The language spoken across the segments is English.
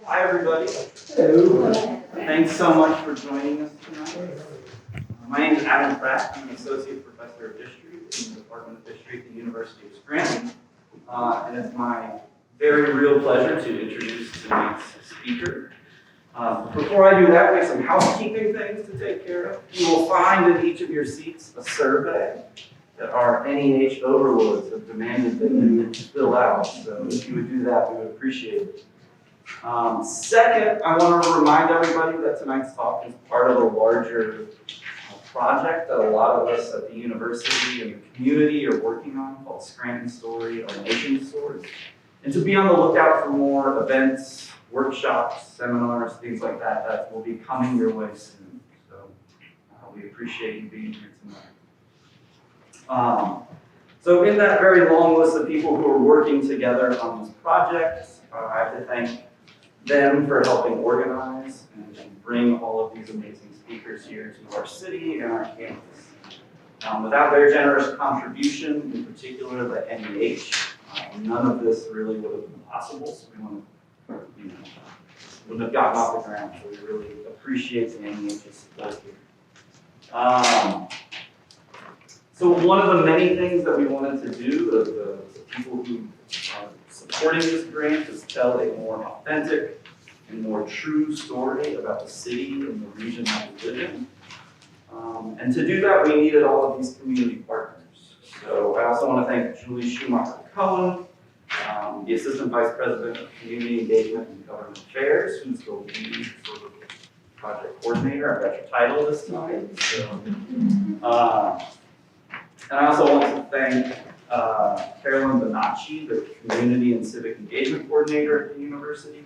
Hi, everybody. Hello. Thanks so much for joining us tonight. My name is Adam Pratt. I'm an associate professor of history in the Department of History at the University of Scranton. And it's my very real pleasure to introduce tonight's speaker. Before I do that, we have some housekeeping things to take care of. You will find in each of your seats a survey that our NEH overlords have demanded that you fill out. So if you would do that, we would appreciate it. Second, I want to remind everybody that tonight's talk is part of a larger project that a lot of us at the university and the community are working on called Scranton Story, Our Nation's Story. And to be on the lookout for more events, workshops, seminars, things like that, that will be coming your way soon. So we appreciate you being here tonight. So in that very long list of people who are working together on this project, I have to thank them for helping organize and bring all of these amazing speakers here to our city and our campus. Without their generous contribution, in particular the NEH, none of this really would have been possible. So we wouldn't have gotten off the ground. So we really appreciate the NEH's support here. So one of the many things that we wanted to do, the people who are supporting this grant, is tell a more authentic and more true story about the city and the region that we live in. And to do that, we needed all of these community partners. So I also want to thank Julie Schumacher-Cohen, the Assistant Vice President of Community Engagement and Government Affairs, who's the lead for the project coordinator. I've got your title this time. So, and I also want to thank Carolyn Bonacci, the Community and Civic Engagement Coordinator at the university,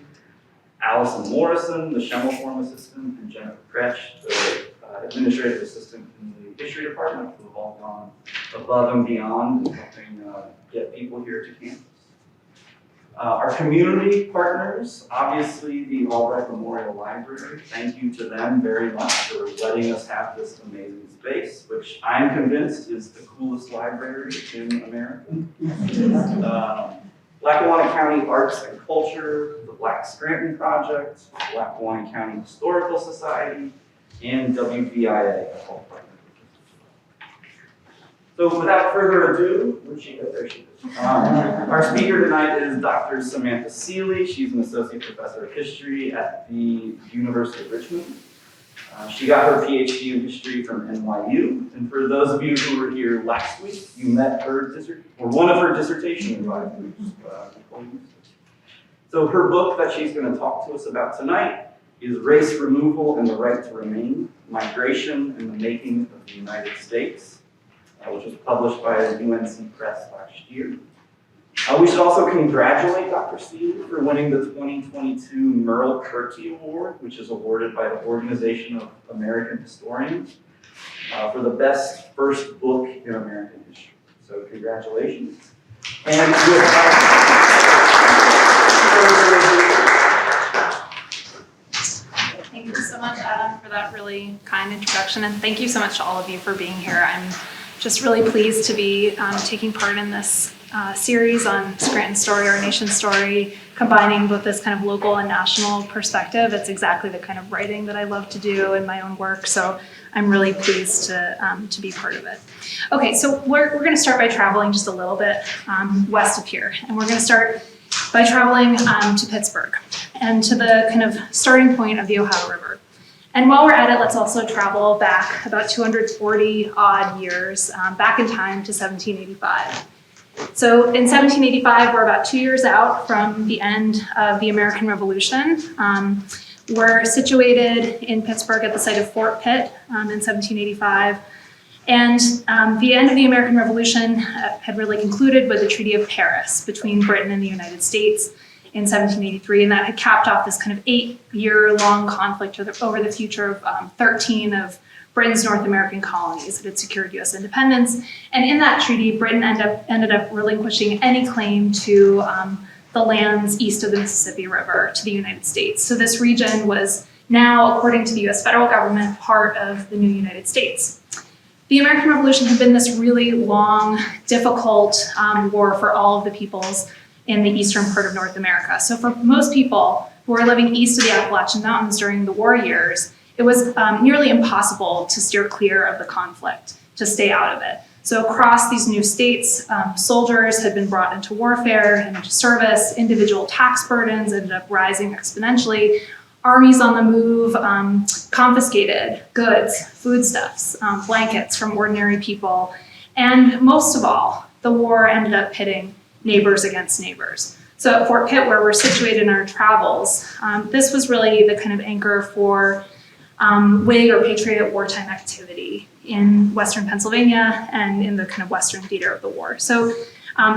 Allison Morrison, the Schemmelform Assistant, and Jennifer Kretsch, the Administrative Assistant in the History Department, who have all gone above and beyond in helping get people here to campus. Our community partners, obviously the Albright Memorial Library, thank you to them very much for letting us have this amazing space, which I'm convinced is the coolest library in America. Lackawanna County Arts and Culture, the Black Scranton Project, Lackawanna County Historical Society, and WVIA. So without further ado, where'd she go? There she is. Our speaker tonight is Dr. Samantha Seeley. She's an associate professor of history at the University of Richmond. She got her Ph.D. in history from NYU. And for those of you who were here last week, you met her one of her dissertation advisors. So her book that she's going to talk to us about tonight is Race Removal and the Right to Remain, Migration and the Making of the United States, which was published by UNC Press last year. We should also congratulate Dr. Seeley for winning the 2022 Merle Curti Award, which is awarded by the Organization of American Historians for the best first book in American history. So congratulations. And Thank you so much, Adam, for that really kind introduction, and thank you so much to all of you for being here. I'm just really pleased to be taking part in this series on Scranton Story, Our Nation's Story, combining both this kind of local and national perspective. It's exactly the kind of writing that I love to do in my own work, so I'm really pleased to be part of it. Okay, so we're going to start by traveling just a little bit west of here, and we're going to start by traveling to Pittsburgh and to the kind of starting point of the Ohio River. And while we're at it, let's also travel back about 240 odd years back in time to 1785. So in 1785, we're about 2 years out from the end of the American Revolution. We're situated in Pittsburgh at the site of Fort Pitt in 1785. And the end of the American Revolution had really concluded with the Treaty of Paris between Britain and the United States in 1783, and that had capped off this kind of 8-year-long conflict over the future of 13 of Britain's North American colonies that had secured U.S. independence. And in that treaty, Britain ended up relinquishing any claim to the lands east of the Mississippi River to the United States. So this region was now, according to the U.S. federal government, part of the new United States. The American Revolution had been this really long, difficult war for all of the peoples in the eastern part of North America. So for most people, who were living east of the Appalachian Mountains during the war years, it was nearly impossible to steer clear of the conflict, to stay out of it. So across these new states, soldiers had been brought into warfare and into service, individual tax burdens ended up rising exponentially, armies on the move confiscated goods, foodstuffs, blankets from ordinary people, and most of all, the war ended up pitting neighbors against neighbors. So at Fort Pitt, where we're situated in our travels, this was really the kind of anchor for Whig or Patriot wartime activity in Western Pennsylvania and in the kind of Western theater of the war. So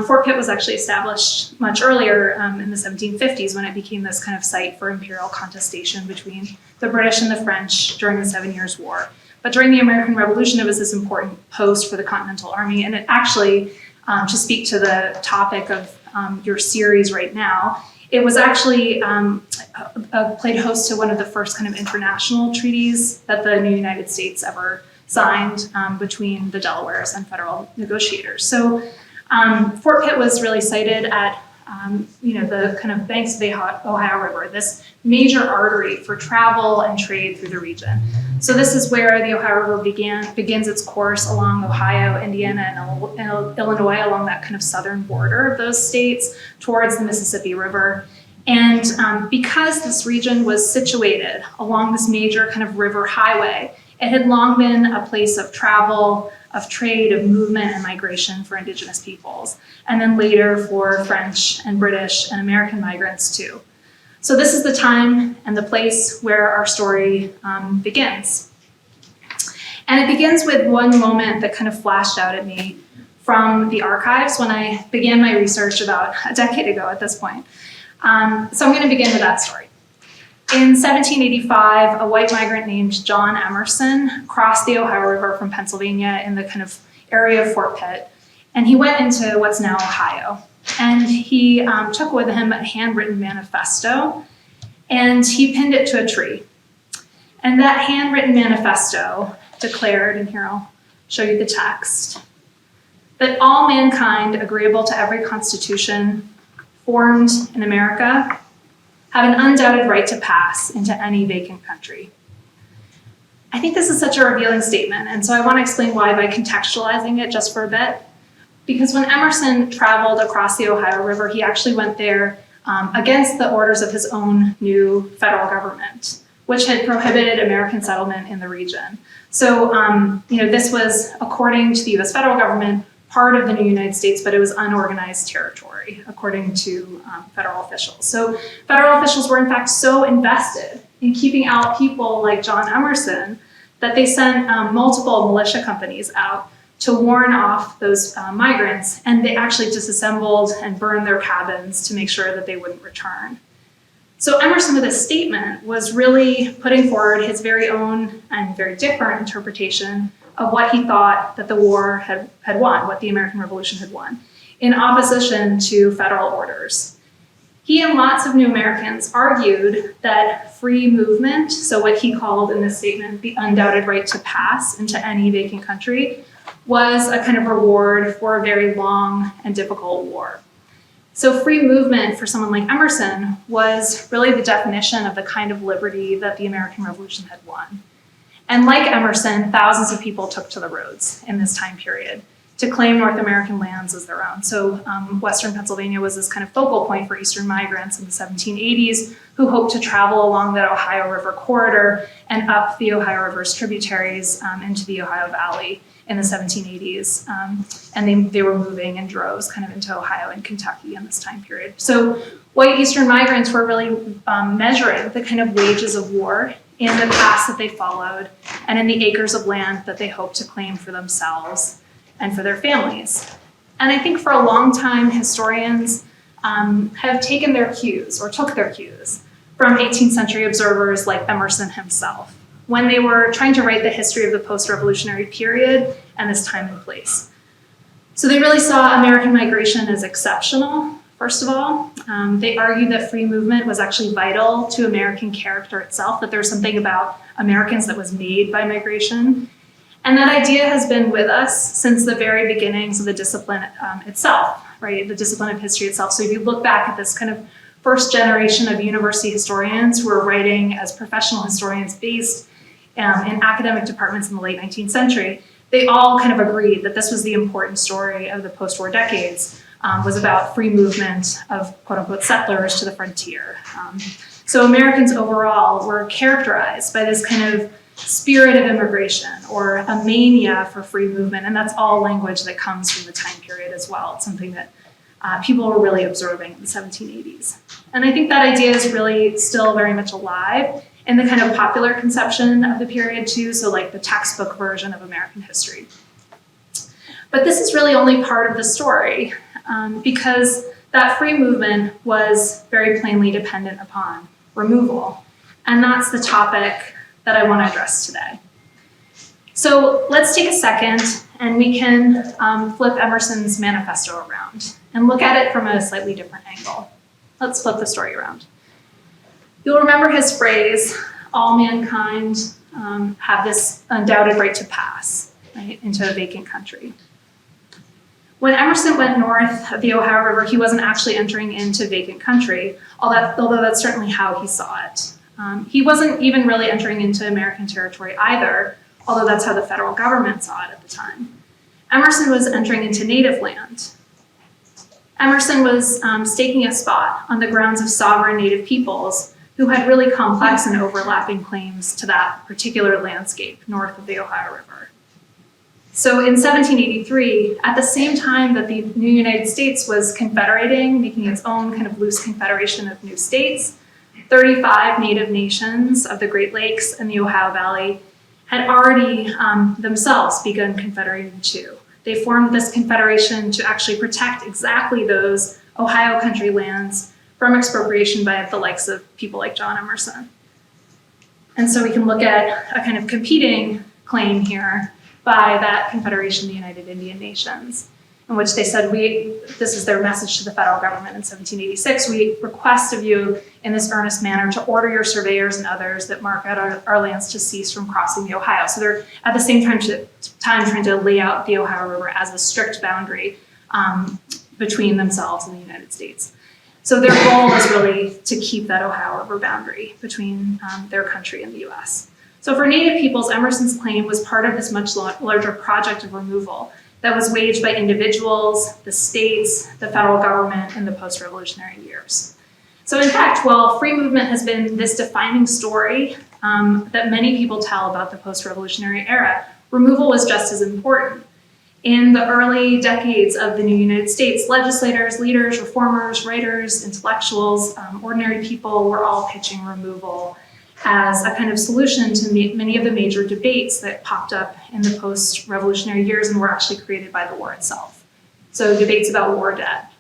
Fort Pitt was actually established much earlier in the 1750s when it became this kind of site for imperial contestation between the British and the French during the 7 Years' War. But during the American Revolution, it was this important post for the Continental Army, and it actually, to speak to the topic of your series right now, it was actually played host to one of the first kind of international treaties that the new United States ever signed between the Delawares and federal negotiators. So Fort Pitt was really sited at the kind of banks of the Ohio River, this major artery for travel and trade through the region. So this is where the Ohio River begins its course along Ohio, Indiana, and Illinois, along that kind of southern border of those states towards the Mississippi River. And because this region was situated along this major kind of river highway, it had long been a place of travel, of trade, of movement and migration for indigenous peoples, and then later for French and British and American migrants too. So this is the time and the place where our story begins. And it begins with one moment that kind of flashed out at me from the archives when I began my research about a decade ago at this point. So I'm going to begin with that story. In 1785, a white migrant named John Emerson crossed the Ohio River from Pennsylvania in the kind of area of Fort Pitt, and he went into what's now Ohio. And he took with him a handwritten manifesto, and he pinned it to a tree. And that handwritten manifesto declared, and here I'll show you the text, that all mankind agreeable to every constitution formed in America have an undoubted right to pass into any vacant country. I think this is such a revealing statement, and so I want to explain why by contextualizing it just for a bit. Because when Emerson traveled across the Ohio River, he actually went there against the orders of his own new federal government, which had prohibited American settlement in the region. So, this was, according to the US federal government, part of the new United States, but it was unorganized territory, according to federal officials. So federal officials were in fact so invested in keeping out people like John Emerson that they sent multiple militia companies out to warn off those migrants, and they actually disassembled and burned their cabins to make sure that they wouldn't return. So Emerson, with his statement, was really putting forward his very own and very different interpretation of what he thought that the war had won, what the American Revolution had won, in opposition to federal orders. He and lots of new Americans argued that free movement, so what he called in this statement, the undoubted right to pass into any vacant country, was a kind of reward for a very long and difficult war. So free movement for someone like Emerson was really the definition of the kind of liberty that the American Revolution had won. And like Emerson, thousands of people took to the roads in this time period to claim North American lands as their own. So Western Pennsylvania was this kind of focal point for Eastern migrants in the 1780s who hoped to travel along that Ohio River corridor and up the Ohio River's tributaries into the Ohio Valley in the 1780s. And they were moving in droves kind of into Ohio and Kentucky in this time period. So white Eastern migrants were really measuring the kind of wages of war in the paths that they followed and in the acres of land that they hoped to claim for themselves and for their families. And I think for a long time, historians have taken their cues, or took their cues, from 18th century observers like Emerson himself, when they were trying to write the history of the post-revolutionary period and this time and place. So they really saw American migration as exceptional, first of all. They argued that free movement was actually vital to American character itself, that there was something about Americans that was made by migration. And that idea has been with us since the very beginnings of the discipline itself, right? The discipline of history itself. So if you look back at this kind of first generation of university historians who were writing as professional historians based in academic departments in the late 19th century, they all kind of agreed that this was the important story of the post-war decades, was about free movement of quote-unquote settlers to the frontier. So Americans overall were characterized by this kind of spirit of immigration or a mania for free movement, and that's all language that comes from the time period as well. It's something that people were really observing in the 1780s. And I think that idea is really still very much alive in the kind of popular conception of the period too, so like the textbook version of American history. But this is really only part of the story because that free movement was very plainly dependent upon removal. And that's the topic that I want to address today. So let's take a second and we can flip Emerson's manifesto around and look at it from a slightly different angle. Let's flip the story around. You'll remember his phrase, all mankind have this undoubted right to pass, right, into a vacant country. When Emerson went north of the Ohio River, he wasn't actually entering into vacant country, although that's certainly how he saw it. He wasn't even really entering into American territory either, although that's how the federal government saw it at the time. Emerson was entering into native land. Emerson was staking a spot on the grounds of sovereign native peoples who had really complex and overlapping claims to that particular landscape north of the Ohio River. So in 1783, at the same time that the new United States was confederating, making its own kind of loose confederation of new states, 35 native nations of the Great Lakes and the Ohio Valley had already themselves begun confederating too. They formed this confederation to actually protect exactly those Ohio country lands from expropriation by the likes of people like John Emerson. And so we can look at a kind of competing claim here by that confederation, the United Indian Nations, in which they said, this is their message to the federal government in 1786, we request of you in this earnest manner to order your surveyors and others that mark out our lands to cease from crossing the Ohio. So they're at the same time trying to lay out the Ohio River as a strict boundary between themselves and the United States. So their goal is really to keep that Ohio River boundary between their country and the US. So for Native peoples, Emerson's claim was part of this much larger project of removal that was waged by individuals, the states, the federal government in the post-revolutionary years. So in fact, while free movement has been this defining story that many people tell about the post-revolutionary era, removal was just as important. In the early decades of the new United States, legislators, leaders, reformers, writers, intellectuals, ordinary people were all pitching removal as a kind of solution to many of the major debates that popped up in the post-revolutionary years and were actually created by the war itself. So debates about war debt,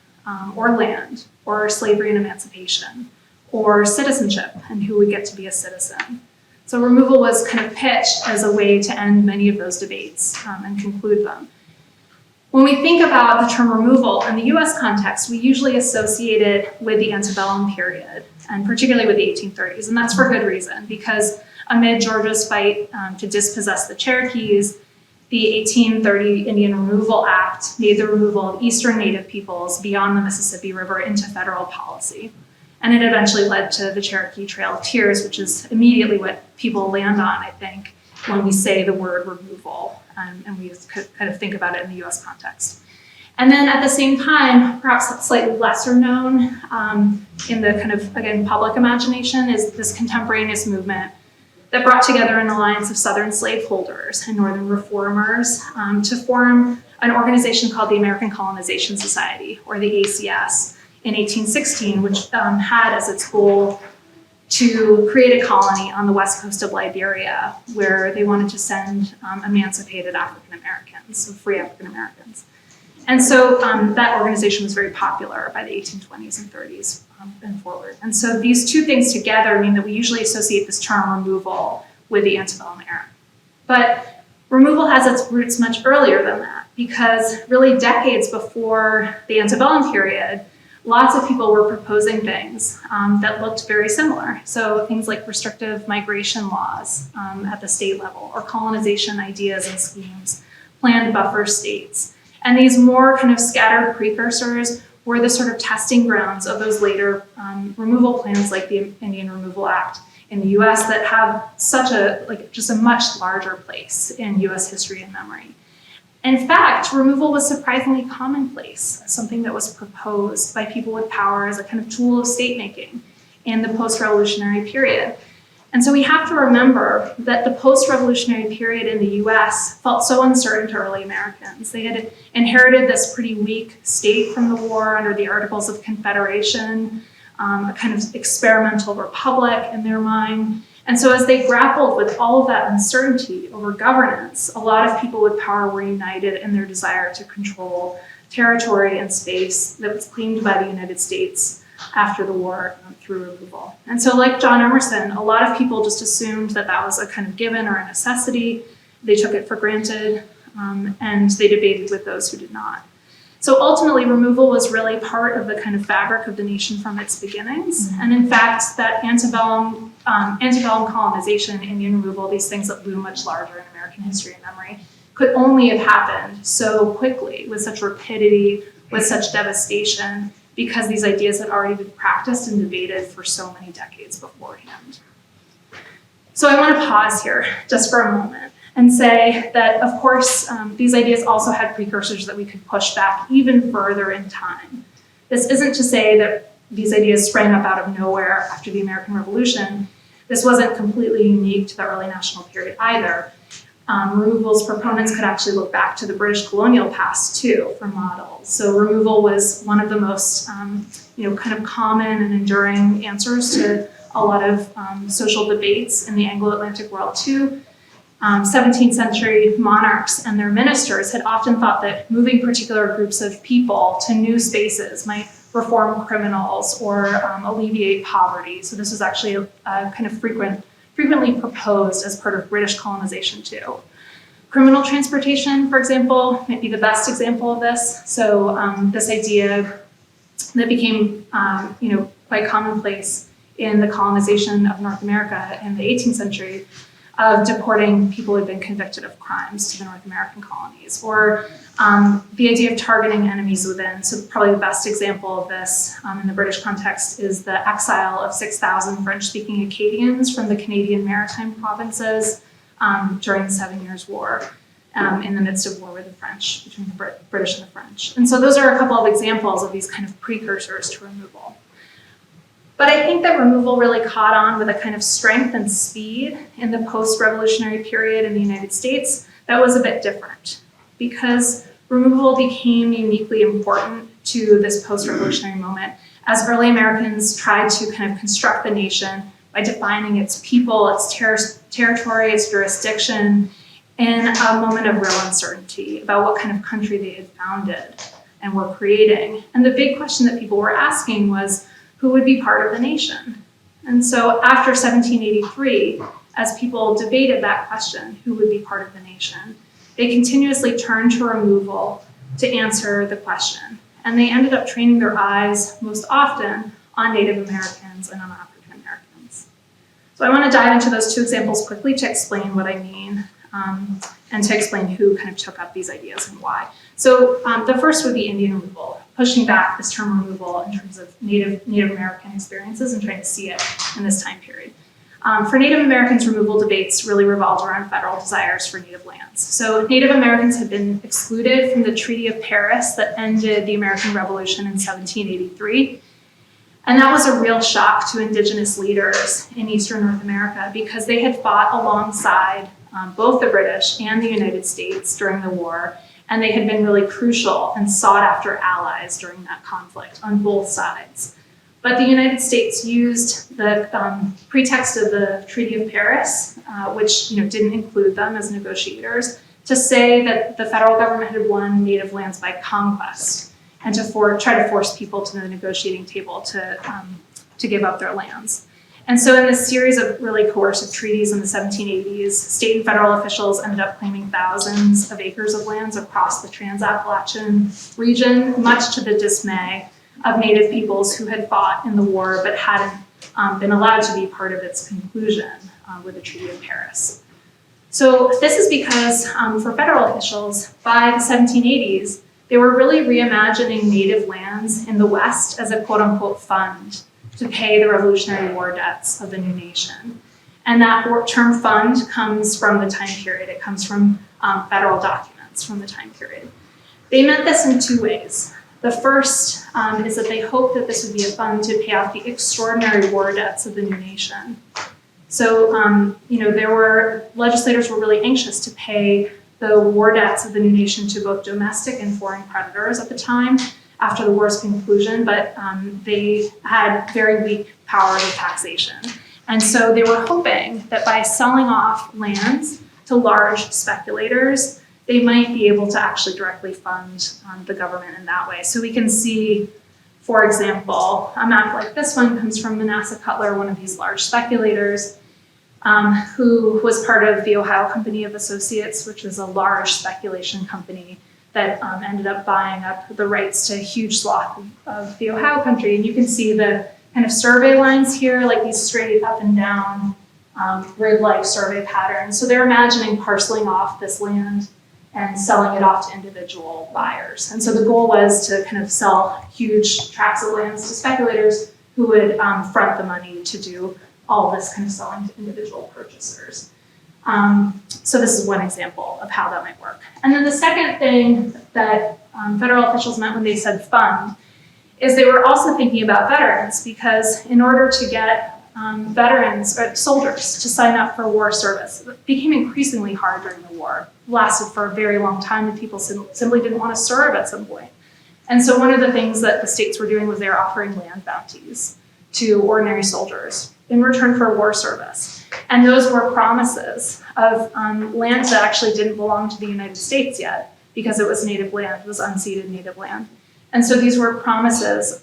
or land, or slavery and emancipation, or citizenship and who would get to be a citizen. So removal was kind of pitched as a way to end many of those debates and conclude them. When we think about the term removal in the US context, we usually associate it with the antebellum period, and particularly with the 1830s, and that's for good reason, because amid Georgia's fight to dispossess the Cherokees, the 1830 Indian Removal Act made the removal of Eastern Native peoples beyond the Mississippi River into federal policy. And it eventually led to the Cherokee Trail of Tears, which is immediately what people land on, I think, when we say the word removal, and we kind of think about it in the US context. And then at the same time, perhaps slightly lesser known in the kind of, again, public imagination is this contemporaneous movement that brought together an alliance of Southern slaveholders and Northern reformers to form an organization called the American Colonization Society, or the ACS, in 1816, which had as its goal to create a colony on the west coast of Liberia, where they wanted to send emancipated African Americans, so free African Americans. And so that organization was very popular by the 1820s and 30s and forward. And so these two things together mean that we usually associate this term removal with the antebellum era. But removal has its roots much earlier than that, because really decades before the antebellum period, lots of people were proposing things that looked very similar. So things like restrictive migration laws at the state level, or colonization ideas and schemes, planned buffer states. And these more kind of scattered precursors were the sort of testing grounds of those later removal plans like the Indian Removal Act in the US that have such just a much larger place in US history and memory. In fact, removal was surprisingly commonplace, something that was proposed by people with power as a kind of tool of state making in the post-revolutionary period. And so we have to remember that the post-revolutionary period in the US felt so uncertain to early Americans. They had inherited this pretty weak state from the war under the Articles of Confederation, a kind of experimental republic in their mind. And so as they grappled with all of that uncertainty over governance, a lot of people with power were united in their desire to control territory and space that was claimed by the United States after the war through removal. And so like John Emerson, a lot of people just assumed that that was a kind of given or a necessity. They took it for granted, and they debated with those who did not. So ultimately, removal was really part of the kind of fabric of the nation from its beginnings. And in fact, that antebellum colonization, Indian removal, these things that loom much larger in American history and memory, could only have happened so quickly, with such rapidity, with such devastation, because these ideas had already been practiced and debated for so many decades beforehand. So I want to pause here just for a moment and say that, of course, these ideas also had precursors that we could push back even further in time. This isn't to say that these ideas sprang up out of nowhere after the American Revolution. This wasn't completely unique to the early national period either. Removal's proponents could actually look back to the British colonial past too for models. So removal was one of the most kind of common and enduring answers to a lot of social debates in the Anglo-Atlantic world too. 17th century monarchs and their ministers had often thought that moving particular groups of people to new spaces might reform criminals or alleviate poverty. So this was actually a kind of frequently proposed as part of British colonization too. Criminal transportation, for example, might be the best example of this. So this idea that became quite commonplace in the colonization of North America in the 18th century of deporting people who had been convicted of crimes to the North American colonies, or the idea of targeting enemies within. So probably the best example of this in the British context is the exile of 6,000 French-speaking Acadians from the Canadian maritime provinces during the 7 Years' War, in the midst of war with the French, between the British and the French. And so those are a couple of examples of these kind of precursors to removal. But I think that removal really caught on with a kind of strength and speed in the post-revolutionary period in the United States that was a bit different, because removal became uniquely important to this post-revolutionary moment as early Americans tried to kind of construct the nation by defining its people, its territory, its jurisdiction in a moment of real uncertainty about what kind of country they had founded and were creating. And the big question that people were asking was, who would be part of the nation? And so after 1783, as people debated that question, who would be part of the nation, they continuously turned to removal to answer the question. And they ended up training their eyes most often on Native Americans and on African Americans. So I want to dive into those two examples quickly to explain what I mean and to explain who kind of took up these ideas and why. So the first would be Indian removal, pushing back this term removal in terms of Native American experiences and trying to see it in this time period. For Native Americans, removal debates really revolved around federal desires for Native lands. So Native Americans had been excluded from the Treaty of Paris that ended the American Revolution in 1783. And that was a real shock to indigenous leaders in Eastern North America because they had fought alongside both the British and the United States during the war, and they had been really crucial and sought after allies during that conflict on both sides. But the United States used the pretext of the Treaty of Paris, which didn't include them as negotiators, to say that the federal government had won Native lands by conquest and to try to force people to the negotiating table to give up their lands. And so in this series of really coercive treaties in the 1780s, state and federal officials ended up claiming thousands of acres of lands across the Trans-Appalachian region, much to the dismay of Native peoples who had fought in the war but hadn't been allowed to be part of its conclusion with the Treaty of Paris. So this is because for federal officials, by the 1780s, they were really reimagining native lands in the West as a quote-unquote fund to pay the Revolutionary War debts of the new nation. And that term fund comes from the time period. It comes from federal documents from the time period. They meant this in two ways. The first is that they hoped that this would be a fund to pay off the extraordinary war debts of the new nation. So, legislators were really anxious to pay the war debts of the new nation to both domestic and foreign creditors at the time after the war's conclusion, but they had very weak powers of taxation. And so they were hoping that by selling off lands to large speculators, they might be able to actually directly fund the government in that way. So we can see, for example, a map like this one comes from Manasseh Cutler, one of these large speculators, who was part of the Ohio Company of Associates, which is a large speculation company that ended up buying up the rights to a huge swath of the Ohio country. And you can see the kind of survey lines here, like these straight up and down grid-like survey patterns. So they're imagining parceling off this land and selling it off to individual buyers. And so the goal was to kind of sell huge tracts of lands to speculators who would front the money to do all this kind of selling to individual purchasers. So this is one example of how that might work. And then the second thing that federal officials meant when they said fund is they were also thinking about veterans, because in order to get veterans or soldiers to sign up for war service, it became increasingly hard during the war. It lasted for a very long time and people simply didn't want to serve at some point. And so one of the things that the states were doing was they were offering land bounties to ordinary soldiers in return for war service. And those were promises of lands that actually didn't belong to the United States yet, because it was native land, it was unceded native land. And so these were promises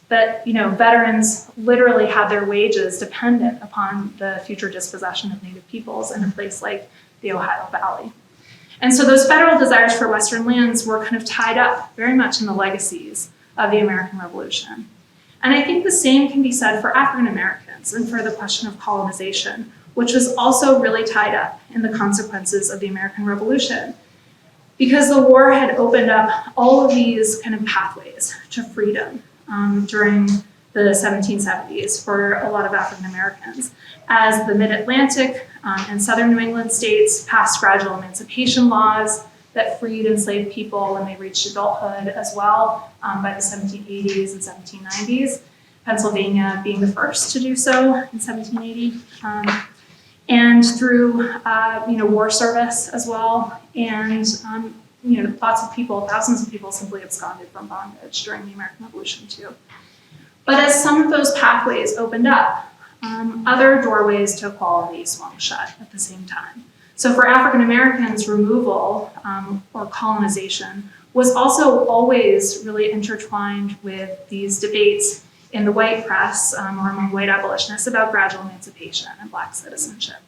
that veterans literally had their wages dependent upon the future dispossession of native peoples in a place like the Ohio Valley. And so those federal desires for Western lands were kind of tied up very much in the legacies of the American Revolution. And I think the same can be said for African Americans and for the question of colonization, which was also really tied up in the consequences of the American Revolution, because the war had opened up all of these kind of pathways to freedom during the 1770s for a lot of African Americans, as the Mid-Atlantic and Southern New England states passed gradual emancipation laws that freed enslaved people when they reached adulthood as well by the 1780s and 1790s, Pennsylvania being the first to do so in 1780, and through war service as well, and lots of people, thousands of people simply absconded from bondage during the American Revolution too. But as some of those pathways opened up, other doorways to equality swung shut at the same time. So for African Americans, removal or colonization was also always really intertwined with these debates in the white press or among white abolitionists about gradual emancipation and Black citizenship.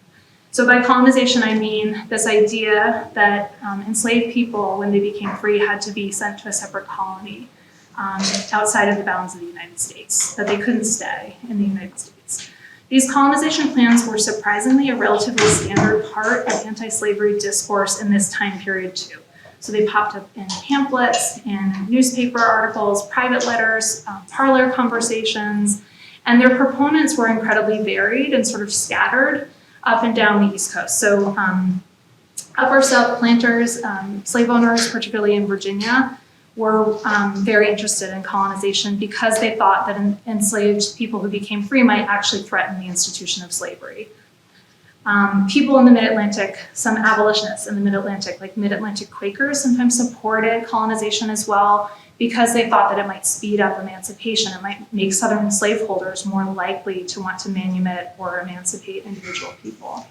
So by colonization, I mean this idea that enslaved people, when they became free, had to be sent to a separate colony outside of the bounds of the United States, that they couldn't stay in the United States. These colonization plans were surprisingly a relatively standard part of anti-slavery discourse in this time period too. So they popped up in pamphlets, in newspaper articles, private letters, parlor conversations, and their proponents were incredibly varied and sort of scattered up and down the East Coast. So Upper South planters, slave owners, particularly in Virginia, were very interested in colonization because they thought that enslaved people who became free might actually threaten the institution of slavery. People in the Mid-Atlantic, some abolitionists in the Mid-Atlantic, like Mid-Atlantic Quakers, sometimes supported colonization as well because they thought that it might speed up emancipation. It might make Southern slaveholders more likely to want to manumit or emancipate individual people.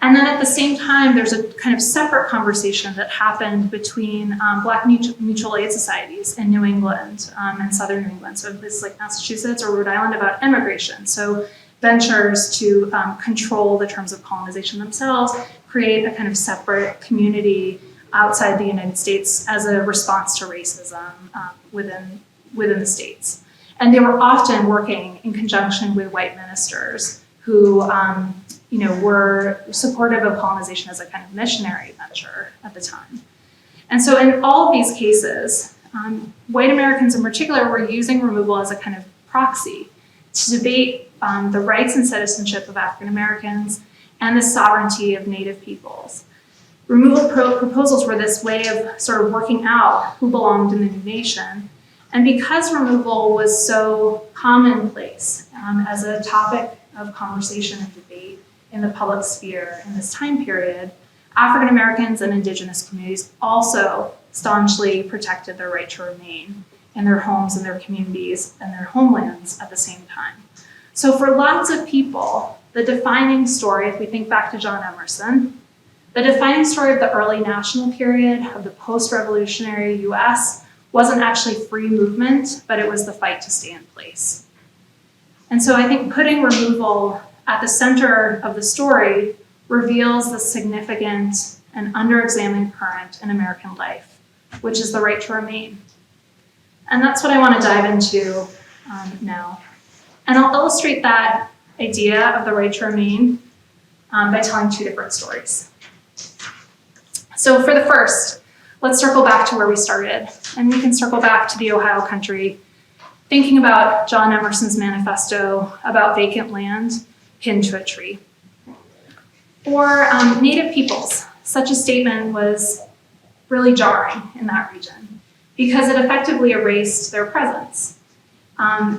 And then at the same time, there's a kind of separate conversation that happened between Black mutual aid societies in New England and Southern New England, so places like Massachusetts or Rhode Island, about immigration. So ventures to control the terms of colonization themselves, create a kind of separate community outside the United States as a response to racism within the states. And they were often working in conjunction with white ministers who were supportive of colonization as a kind of missionary venture at the time. And so in all of these cases, white Americans in particular were using removal as a kind of proxy to debate the rights and citizenship of African Americans and the sovereignty of Native peoples. Removal proposals were this way of sort of working out who belonged in the new nation. And because removal was so commonplace as a topic of conversation and debate in the public sphere in this time period, African Americans and indigenous communities also staunchly protected their right to remain in their homes and their communities and their homelands at the same time. So for lots of people, the defining story, if we think back to John Emerson, the defining story of the early national period of the post-revolutionary US wasn't actually free movement, but it was the fight to stay in place. And so I think putting removal at the center of the story reveals the significant and under-examined current in American life, which is the right to remain. And that's what I want to dive into now. And I'll illustrate that idea of the right to remain by telling two different stories. So for the first, let's circle back to where we started. And we can circle back to the Ohio country, thinking about John Emerson's manifesto about vacant land pinned to a tree. Or Native peoples. Such a statement was really jarring in that region because it effectively erased their presence.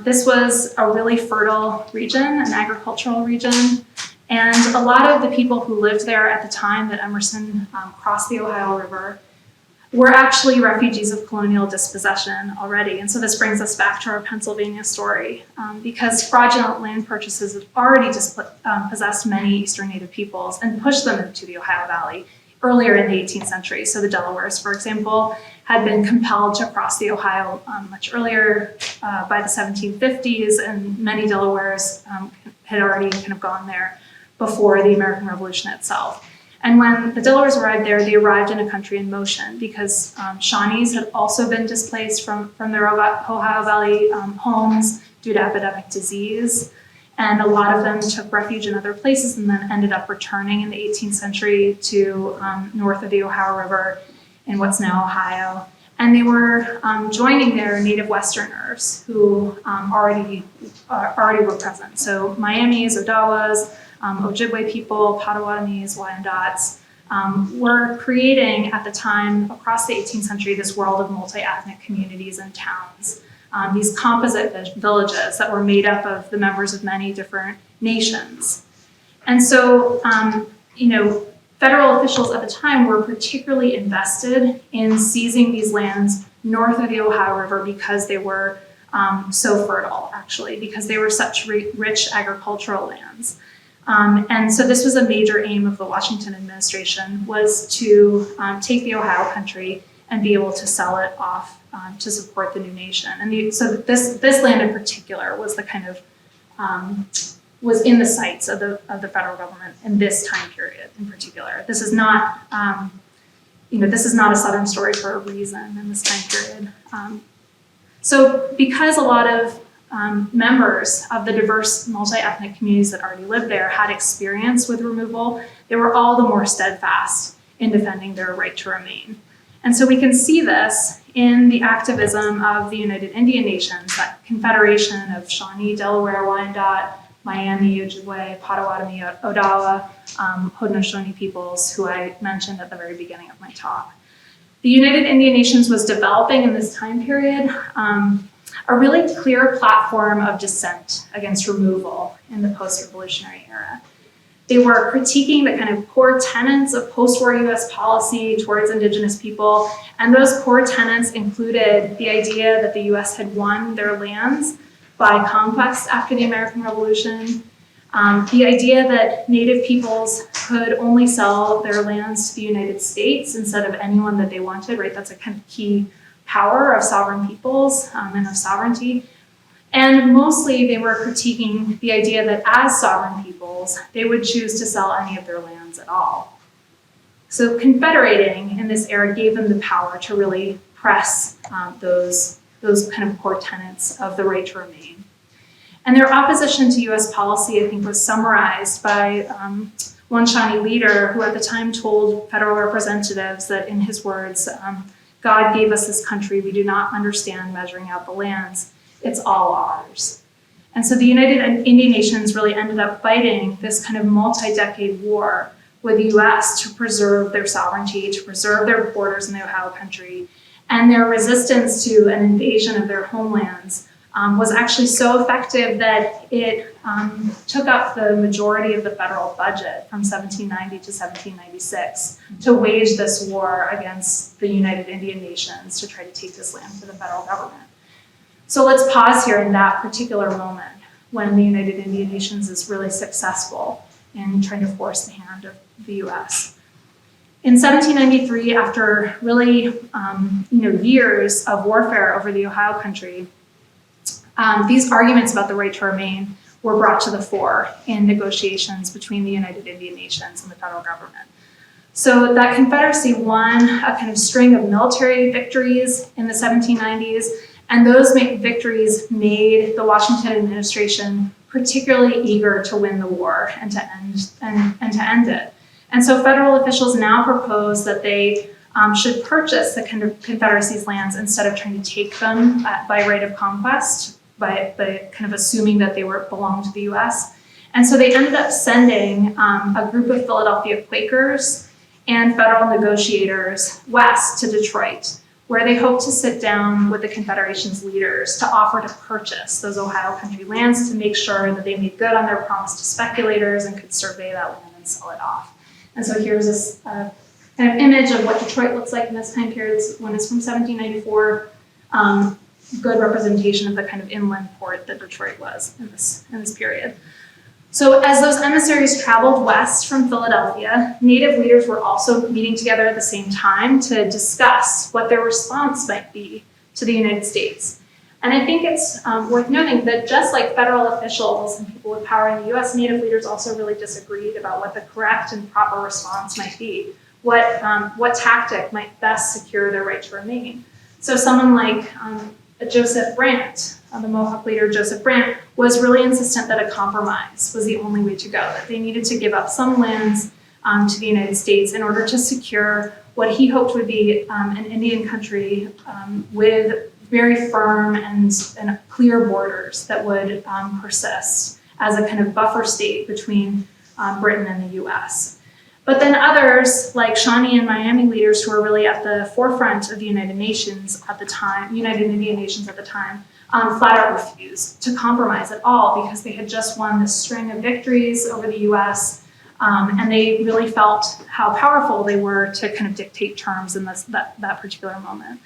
This was a really fertile region, an agricultural region, and a lot of the people who lived there at the time that Emerson crossed the Ohio River were actually refugees of colonial dispossession already. And so this brings us back to our Pennsylvania story, because fraudulent land purchases had already dispossessed many Eastern Native peoples and pushed them into the Ohio Valley earlier in the 18th century. So the Delawares, for example, had been compelled to cross the Ohio much earlier by the 1750s, and many Delawares had already kind of gone there before the American Revolution itself. And when the Delawares arrived there, they arrived in a country in motion because Shawnees had also been displaced from their Ohio Valley homes due to epidemic disease. And a lot of them took refuge in other places and then ended up returning in the 18th century to north of the Ohio River in what's now Ohio. And they were joining their native Westerners who already were present. So Miamis, Odawas, Ojibwe people, Potawatomis, Wyandots were creating at the time across the 18th century this world of multi-ethnic communities and towns. These composite villages that were made up of the members of many different nations. And so, federal officials at the time were particularly invested in seizing these lands north of the Ohio River because they were so fertile, actually, because they were such rich agricultural lands. And so this was a major aim of the Washington administration, was to take the Ohio country and be able to sell it off to support the new nation. And so this land in particular was the kind of, was in the sights of the federal government in this time period in particular. This is not, this is not a Southern story for a reason in this time period. So because a lot of members of the diverse multi-ethnic communities that already lived there had experience with removal, they were all the more steadfast in defending their right to remain. And so we can see this in the activism of the United Indian Nations, that confederation of Shawnee, Delaware, Wyandot, Miami, Ojibwe, Potawatomi, Odawa, Haudenosaunee peoples, who I mentioned at the very beginning of my talk. The United Indian Nations was developing in this time period a really clear platform of dissent against removal in the post-revolutionary era. They were critiquing the kind of core tenets of post-war US policy towards indigenous people, and those core tenets included the idea that the US had won their lands by conquest after the American Revolution, the idea that Native peoples could only sell their lands to the United States instead of anyone that they wanted, right? That's a kind of key power of sovereign peoples and of sovereignty. And mostly they were critiquing the idea that as sovereign peoples, they would choose to sell any of their lands at all. So confederating in this era gave them the power to really press those kind of core tenets of the right to remain. And their opposition to US policy, I think, was summarized by one Shawnee leader who at the time told federal representatives that, in his words, God gave us this country, we do not understand measuring out the lands, it's all ours. And so the United Indian Nations really ended up fighting this kind of multi-decade war with the US to preserve their sovereignty, to preserve their borders in the Ohio Country, and their resistance to an invasion of their homelands was actually so effective that it took up the majority of the federal budget from 1790 to 1796 to wage this war against the United Indian Nations to try to take this land for the federal government. So let's pause here in that particular moment when the United Indian Nations is really successful in trying to force the hand of the US. In 1793, after really years of warfare over the Ohio Country, these arguments about the right to remain were brought to the fore in negotiations between the United Indian Nations and the federal government. So that Confederacy won a kind of string of military victories in the 1790s, and those victories made the Washington administration particularly eager to win the war and to end it. And so federal officials now propose that they should purchase the Confederacy's lands instead of trying to take them by right of conquest, by kind of assuming that they belonged to the US. And so they ended up sending a group of Philadelphia Quakers and federal negotiators west to Detroit, where they hoped to sit down with the Confederation's leaders to offer to purchase those Ohio Country lands to make sure that they made good on their promise to speculators and could survey that land and sell it off. And so here's this kind of image of what Detroit looks like in this time period. This one is from 1794. Good representation of the kind of inland port that Detroit was in this period. So as those emissaries traveled west from Philadelphia, Native leaders were also meeting together at the same time to discuss what their response might be to the United States. And I think it's worth noting that just like federal officials and people with power in the US, Native leaders also really disagreed about what the correct and proper response might be, what tactic might best secure their right to remain. So someone like Joseph Brant, the Mohawk leader Joseph Brant, was really insistent that a compromise was the only way to go, that they needed to give up some lands to the United States in order to secure what he hoped would be an Indian country with very firm and clear borders that would persist as a kind of buffer state between Britain and the US. But then others, like Shawnee and Miami leaders who were really at the forefront of the United Nations at the time, United Indian Nations at the time, flat out refused to compromise at all because they had just won this string of victories over the US, and they really felt how powerful they were to kind of dictate terms in that particular moment.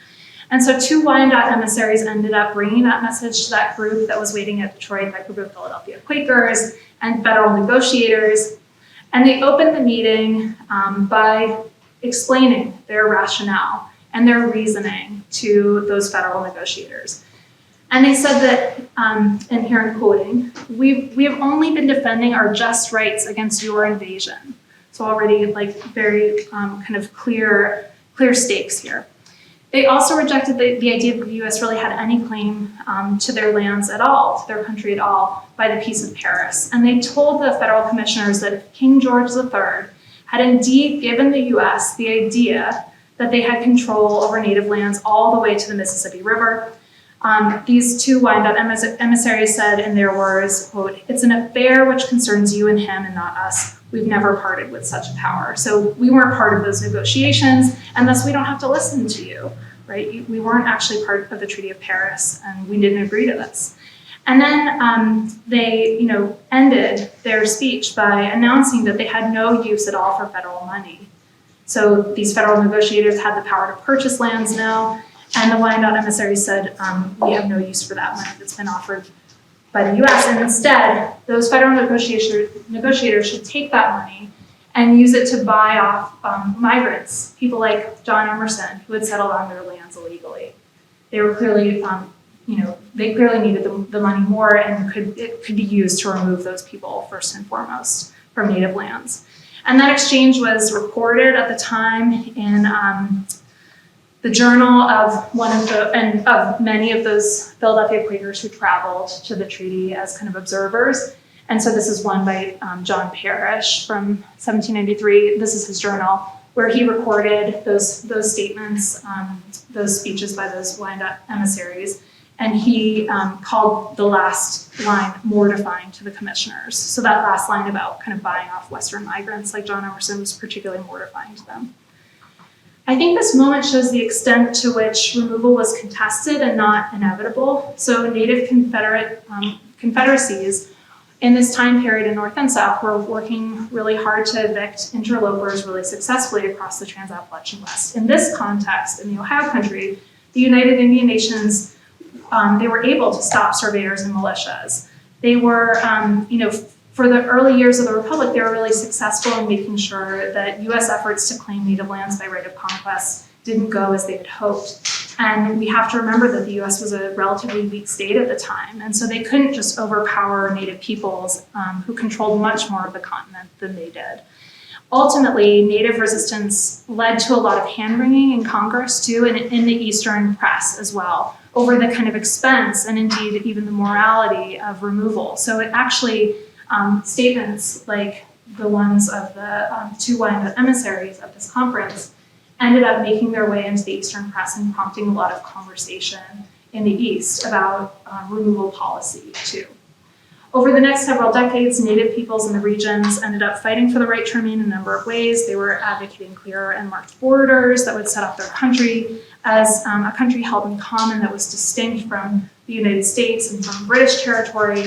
And so two Wyandotte emissaries ended up bringing that message to that group that was waiting at Detroit, that group of Philadelphia Quakers and federal negotiators. And they opened the meeting by explaining their rationale and their reasoning to those federal negotiators. And they said that, and here I'm quoting, we have only been defending our just rights against your invasion. So already like very kind of clear stakes here. They also rejected the idea that the US really had any claim to their lands at all, to their country at all, by the Peace of Paris. And they told the federal commissioners that if King George III had indeed given the US the idea that they had control over native lands all the way to the Mississippi River, these two Wyandotte emissaries said in their words, quote, "It's an affair which concerns you and him and not us. We've never parted with such a power." So we weren't part of those negotiations, and thus we don't have to listen to you, right? We weren't actually part of the Treaty of Paris, and we didn't agree to this. And then they, ended their speech by announcing that they had no use at all for federal money. So these federal negotiators had the power to purchase lands now, and the Wyandotte emissaries said, we have no use for that money that's been offered by the US. And instead, those federal negotiators should take that money and use it to buy off migrants, people like John Emerson, who had settled on their lands illegally. They were clearly, they clearly needed the money more, and it could be used to remove those people first and foremost from native lands. And that exchange was recorded at the time in the journal of of many of those Philadelphia Quakers who traveled to the treaty as kind of observers. And so this is one by John Parrish from 1793. This is his journal, where he recorded those statements, those speeches by those blind emissaries. And he called the last line mortifying to the commissioners. So that last line about kind of buying off Western migrants like John Emerson was particularly mortifying to them. I think this moment shows the extent to which removal was contested and not inevitable. So Native confederacies in this time period in North and South were working really hard to evict interlopers really successfully across the Trans-Appalachian West. In this context, in the Ohio Country, the United Indian Nations, they were able to stop surveyors and militias. They were, for the early years of the Republic, they were really successful in making sure that US efforts to claim native lands by right of conquest didn't go as they had hoped. And we have to remember that the US was a relatively weak state at the time, and so they couldn't just overpower native peoples who controlled much more of the continent than they did. Ultimately, native resistance led to a lot of hand-wringing in Congress too, and in the Eastern press as well, over the kind of expense and indeed even the morality of removal. So it actually, statements like the ones of the two blind emissaries of this conference ended up making their way into the Eastern press and prompting a lot of conversation in the East about removal policy too. Over the next several decades, Native peoples in the regions ended up fighting for the right to remain in a number of ways. They were advocating clear and marked borders that would set up their country as a country held in common that was distinct from the United States and from British territory.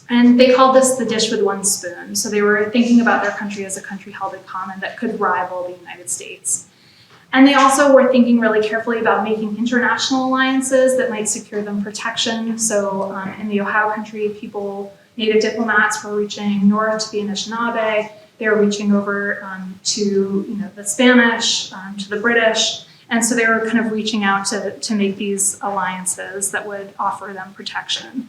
And they called this the dish with one spoon. So they were thinking about their country as a country held in common that could rival the United States. And they also were thinking really carefully about making international alliances that might secure them protection. So in the Ohio Country, Native diplomats were reaching north to the Anishinaabe. They were reaching over to the Spanish, to the British. And so they were kind of reaching out to make these alliances that would offer them protection.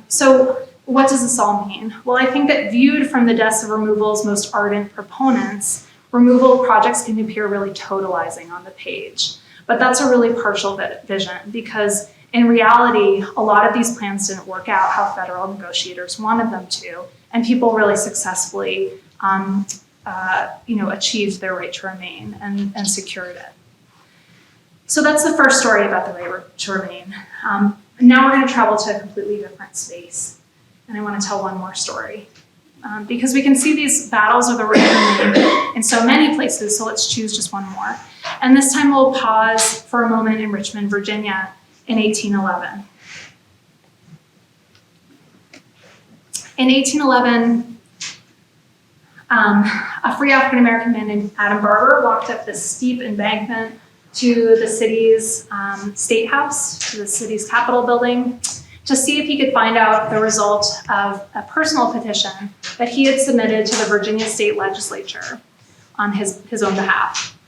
So what does this all mean? Well, I think that viewed from the desk of removal's most ardent proponents, removal projects can appear really totalizing on the page. But that's a really partial vision, because in reality, a lot of these plans didn't work out how federal negotiators wanted them to, and people really successfully achieved their right to remain and secured it. So that's the first story about the right to remain. Now we're going to travel to a completely different space, and I want to tell one more story. Because we can see these battles of the right to remain in so many places, so let's choose just one more. And this time we'll pause for a moment in Richmond, Virginia in 1811. In 1811, a free African-American man named Adam Barber walked up this steep embankment to the city's state house, to the city's Capitol building, to see if he could find out the result of a personal petition that he had submitted to the Virginia State Legislature on his own behalf.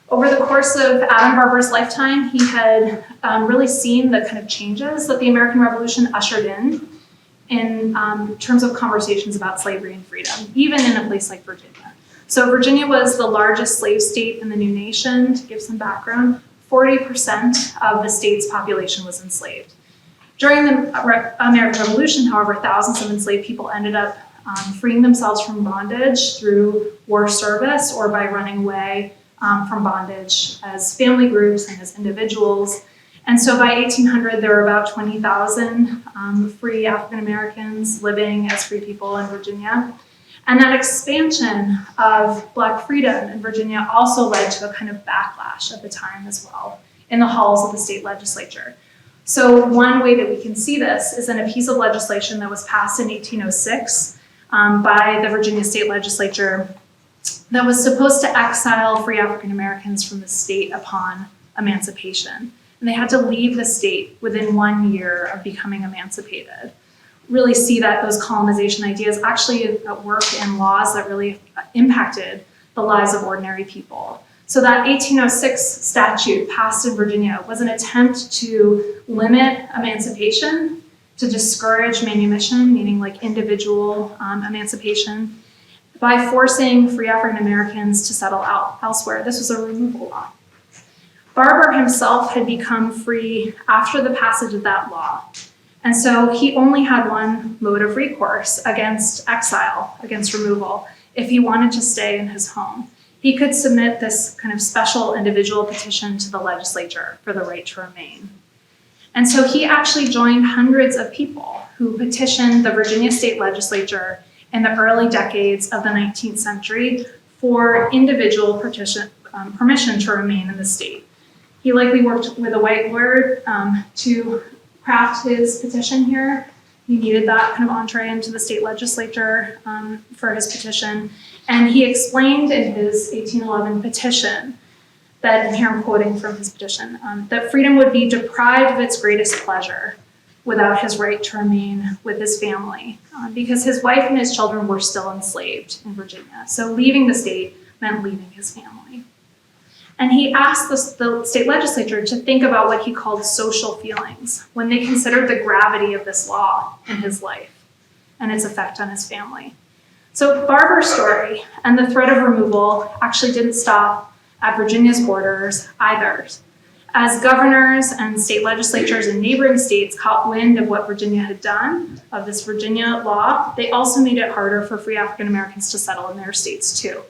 Over the course of Adam Barber's lifetime, he had really seen the kind of changes that the American Revolution ushered in terms of conversations about slavery and freedom, even in a place like Virginia. So Virginia was the largest slave state in the new nation. To give some background, 40% of the state's population was enslaved. During the American Revolution, however, thousands of enslaved people ended up freeing themselves from bondage through war service or by running away from bondage as family groups and as individuals. And so by 1800, there were about 20,000 free African Americans living as free people in Virginia. And that expansion of Black freedom in Virginia also led to a kind of backlash at the time as well in the halls of the state legislature. So one way that we can see this is in a piece of legislation that was passed in 1806 by the Virginia State Legislature that was supposed to exile free African Americans from the state upon emancipation. And they had to leave the state within 1 year of becoming emancipated. Really see that those colonization ideas actually at work in laws that really impacted the lives of ordinary people. So that 1806 statute passed in Virginia was an attempt to limit emancipation, to discourage manumission, meaning like individual emancipation, by forcing free African Americans to settle out elsewhere. This was a removal law. Barber himself had become free after the passage of that law. And so he only had one mode of recourse against exile, against removal, if he wanted to stay in his home. He could submit this kind of special individual petition to the legislature for the right to remain. And so he actually joined hundreds of people who petitioned the Virginia state legislature in the early decades of the 19th century for individual permission to remain in the state. He likely worked with a whiteboard to craft his petition here. He needed that kind of entree into the state legislature for his petition. And he explained in his 1811 petition that, and here I'm quoting from his petition, that freedom would be deprived of its greatest pleasure without his right to remain with his family, because his wife and his children were still enslaved in Virginia. So leaving the state meant leaving his family. And he asked the state legislature to think about what he called social feelings when they considered the gravity of this law in his life and its effect on his family. So Barber's story and the threat of removal actually didn't stop at Virginia's borders either. As governors and state legislatures in neighboring states caught wind of what Virginia had done, of this Virginia law, they also made it harder for free African Americans to settle in their states too.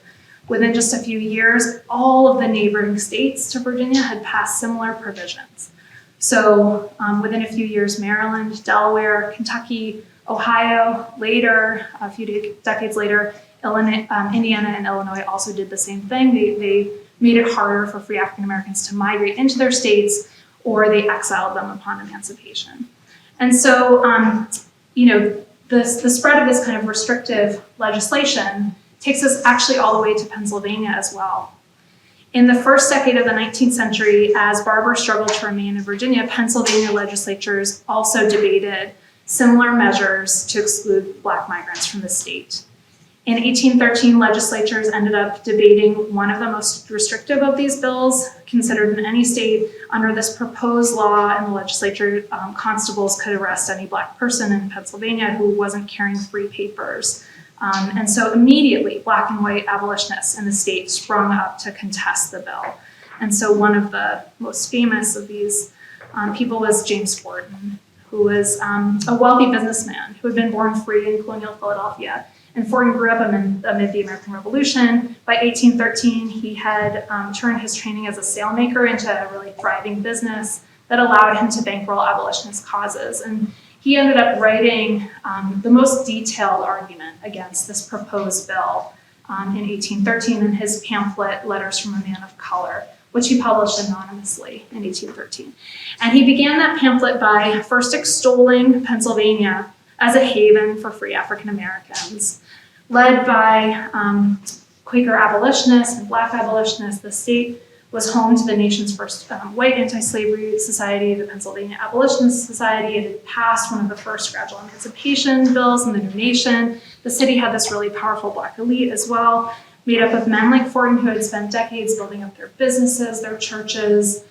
Within just a few years, all of the neighboring states to Virginia had passed similar provisions. So within a few years, Maryland, Delaware, Kentucky, Ohio, later, a few decades later, Indiana and Illinois also did the same thing. They made it harder for free African Americans to migrate into their states, or they exiled them upon emancipation. And so, the spread of this kind of restrictive legislation takes us actually all the way to Pennsylvania as well. In the first decade of the 19th century, as Barber struggled to remain in Virginia, Pennsylvania legislatures also debated similar measures to exclude Black migrants from the state. In 1813, legislatures ended up debating one of the most restrictive of these bills considered in any state. Under this proposed law in the legislature, constables could arrest any Black person in Pennsylvania who wasn't carrying free papers. And so immediately, Black and white abolitionists in the state sprung up to contest the bill. And so one of the most famous of these people was James Forten, who was a wealthy businessman who had been born free in colonial Philadelphia. And Forten grew up amid the American Revolution. By 1813, he had turned his training as a sailmaker into a really thriving business that allowed him to bankroll abolitionist causes. And he ended up writing the most detailed argument against this proposed bill in 1813 in his pamphlet, Letters from a Man of Color, which he published anonymously in 1813. And he began that pamphlet by first extolling Pennsylvania as a haven for free African Americans. Led by Quaker abolitionists and Black abolitionists, the state was home to the nation's first white anti-slavery society, the Pennsylvania Abolitionist Society. It had passed one of the first gradual emancipation bills in the new nation. The city had this really powerful Black elite as well, made up of men like Forten who had spent decades building up their businesses, their churches,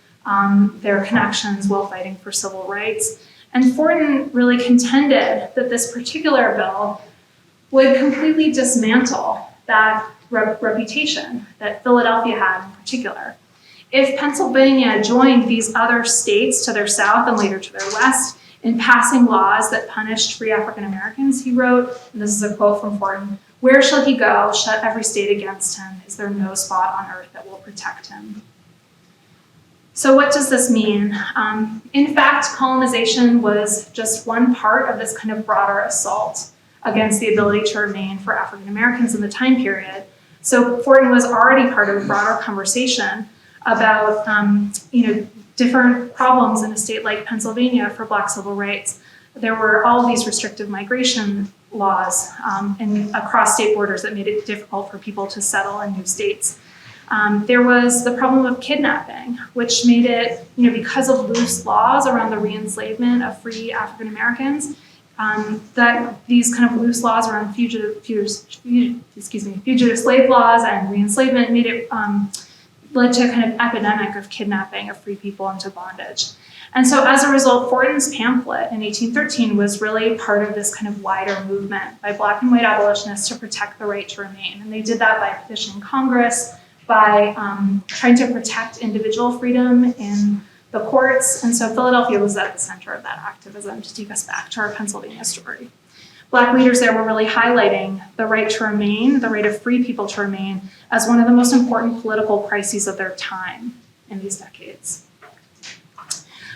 their connections while fighting for civil rights. And Forten really contended that this particular bill would completely dismantle that reputation that Philadelphia had in particular. If Pennsylvania joined these other states to their south and later to their west in passing laws that punished free African Americans, he wrote, and this is a quote from Forten, "Where shall he go? Shut every state against him. Is there no spot on earth that will protect him?" So what does this mean? In fact, colonization was just one part of this kind of broader assault against the ability to remain for African Americans in the time period. So Forten was already part of a broader conversation about different problems in a state like Pennsylvania for Black civil rights. There were all of these restrictive migration laws across state borders that made it difficult for people to settle in new states. There was the problem of kidnapping, which made it, because of loose laws around the re-enslavement of free African Americans, that these kind of loose laws around fugitive slave laws and re-enslavement made it led to a kind of epidemic of kidnapping of free people into bondage. And so as a result, Forten's pamphlet in 1813 was really part of this kind of wider movement by Black and white abolitionists to protect the right to remain. And they did that by petitioning Congress, by trying to protect individual freedom in the courts, and so Philadelphia was at the center of that activism, to take us back to our Pennsylvania story. Black leaders there were really highlighting the right to remain, the right of free people to remain, as one of the most important political crises of their time in these decades.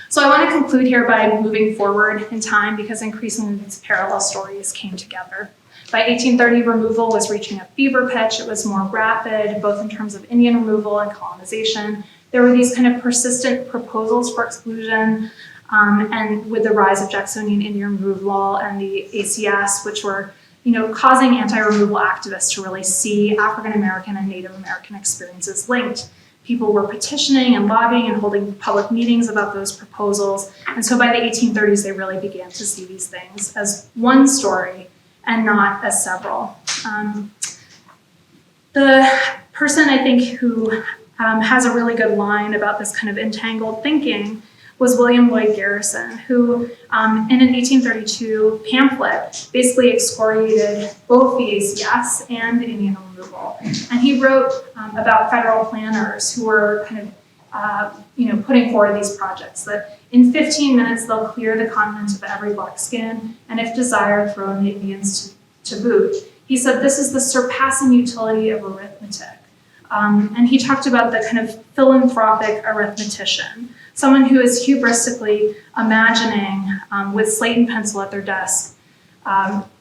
So I want to conclude here by moving forward in time, because increasingly these parallel stories came together. By 1830, removal was reaching a fever pitch. It was more rapid, both in terms of Indian removal and colonization. There were these kind of persistent proposals for exclusion, and with the rise of Jacksonian Indian removal and the ACS, which were, causing anti-removal activists to really see African American and Native American experiences linked. People were petitioning and lobbying and holding public meetings about those proposals. And so by the 1830s, they really began to see these things as one story and not as several. The person, I think, who has a really good line about this kind of entangled thinking was William Lloyd Garrison, who in an 1832 pamphlet basically excoriated both the ACS and Indian removal. And he wrote about federal planners who were kind of putting forward these projects, that in 15 minutes they'll clear the continent of every black skin, and if desired, throw in the Indians to boot. He said this is the surpassing utility of arithmetic. And he talked about the kind of philanthropic arithmetician, someone who is hubristically imagining with slate and pencil at their desk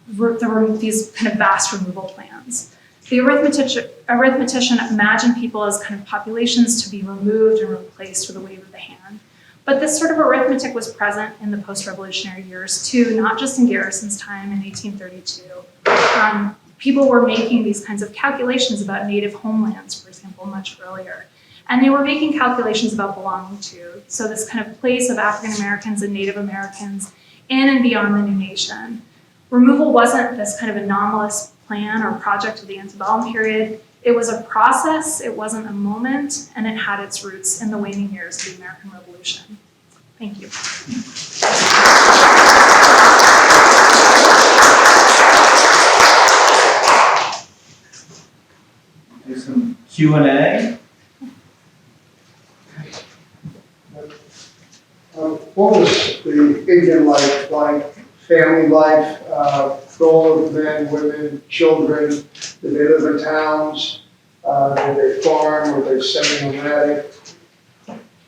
these kind of vast removal plans. The arithmetician imagined people as kind of populations to be removed and replaced with a wave of the hand. But this sort of arithmetic was present in the post-revolutionary years too, not just in Garrison's time in 1832. People were making these kinds of calculations about native homelands, for example, much earlier. And they were making calculations about belonging to. So this kind of place of African Americans and Native Americans in and beyond the new nation. Removal wasn't this kind of anomalous plan or project of the antebellum period. It was a process, it wasn't a moment, and it had its roots in the waning years of the American Revolution. Thank you. Do some Q&A. What was the Indian life like, family life, role of men, women, children? Did they live in towns? Did they farm? Were they semi-nomadic?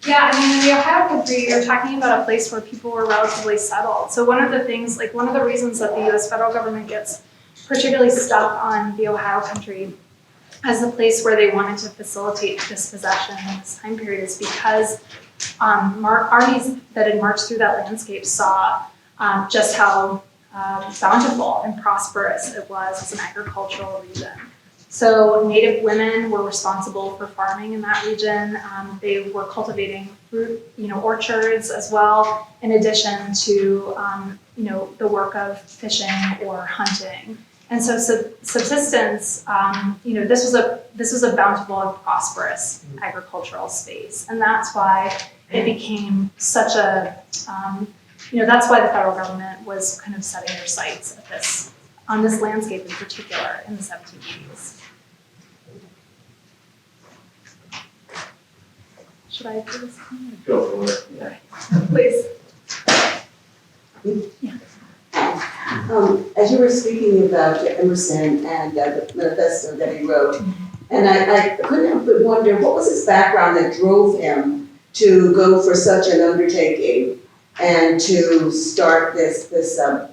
Yeah, I mean, in the Ohio country, you're talking about a place where people were relatively settled. So one of the things, one of the reasons that the US federal government gets particularly stuck on the Ohio country as the place where they wanted to facilitate dispossession in this time period is because armies that had marched through that landscape saw just how bountiful and prosperous it was as an agricultural region. So Native women were responsible for farming in that region. They were cultivating fruit, orchards as well, in addition to, the work of fishing or hunting. And so subsistence, this was a bountiful and prosperous agricultural space, and that's why it became such a, that's why the federal government was kind of setting their sights at on this landscape in particular in the 1780s. Should I do this? Go for it. Yeah. Please. Yeah. As you were speaking about Emerson and the manifesto that he wrote, and I couldn't help but wonder what was his background that drove him to go for such an undertaking and to start this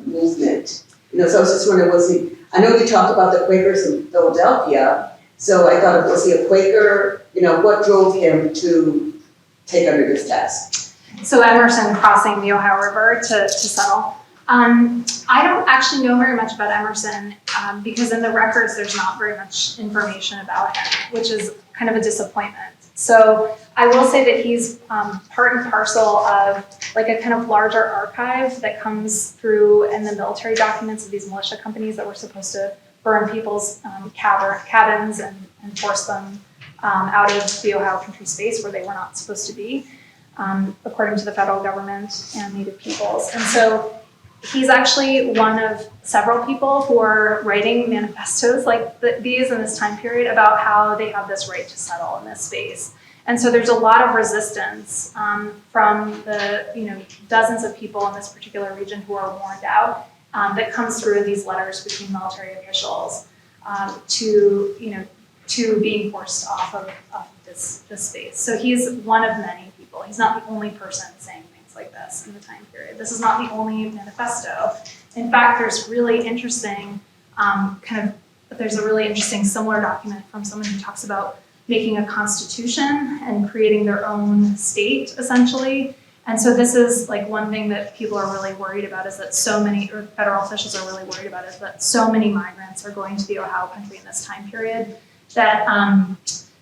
movement. So I was just wondering, I know you talked about the Quakers in Philadelphia, so I thought, was he a Quaker? What drove him to take under this task? So Emerson crossing the Ohio River to settle. I don't actually know very much about Emerson because in the records there's not very much information about him, which is kind of a disappointment. So I will say that he's part and parcel of a kind of larger archive that comes through in the military documents of these militia companies that were supposed to burn people's cabins and force them out of the Ohio country space where they were not supposed to be, according to the federal government and Native peoples. And so he's actually one of several people who are writing manifestos like these in this time period about how they have this right to settle in this space. And so there's a lot of resistance from the dozens of people in this particular region who are warned out that comes through these letters between military officials to being forced off of this space. So he's one of many people. He's not the only person saying things like this in the time period. This is not the only manifesto. In fact, there's really interesting there's a really interesting similar document from someone who talks about making a constitution and creating their own state, essentially. And so this is like one thing that people are really worried about is that or federal officials are really worried about is that so many migrants are going to the Ohio Country in this time period that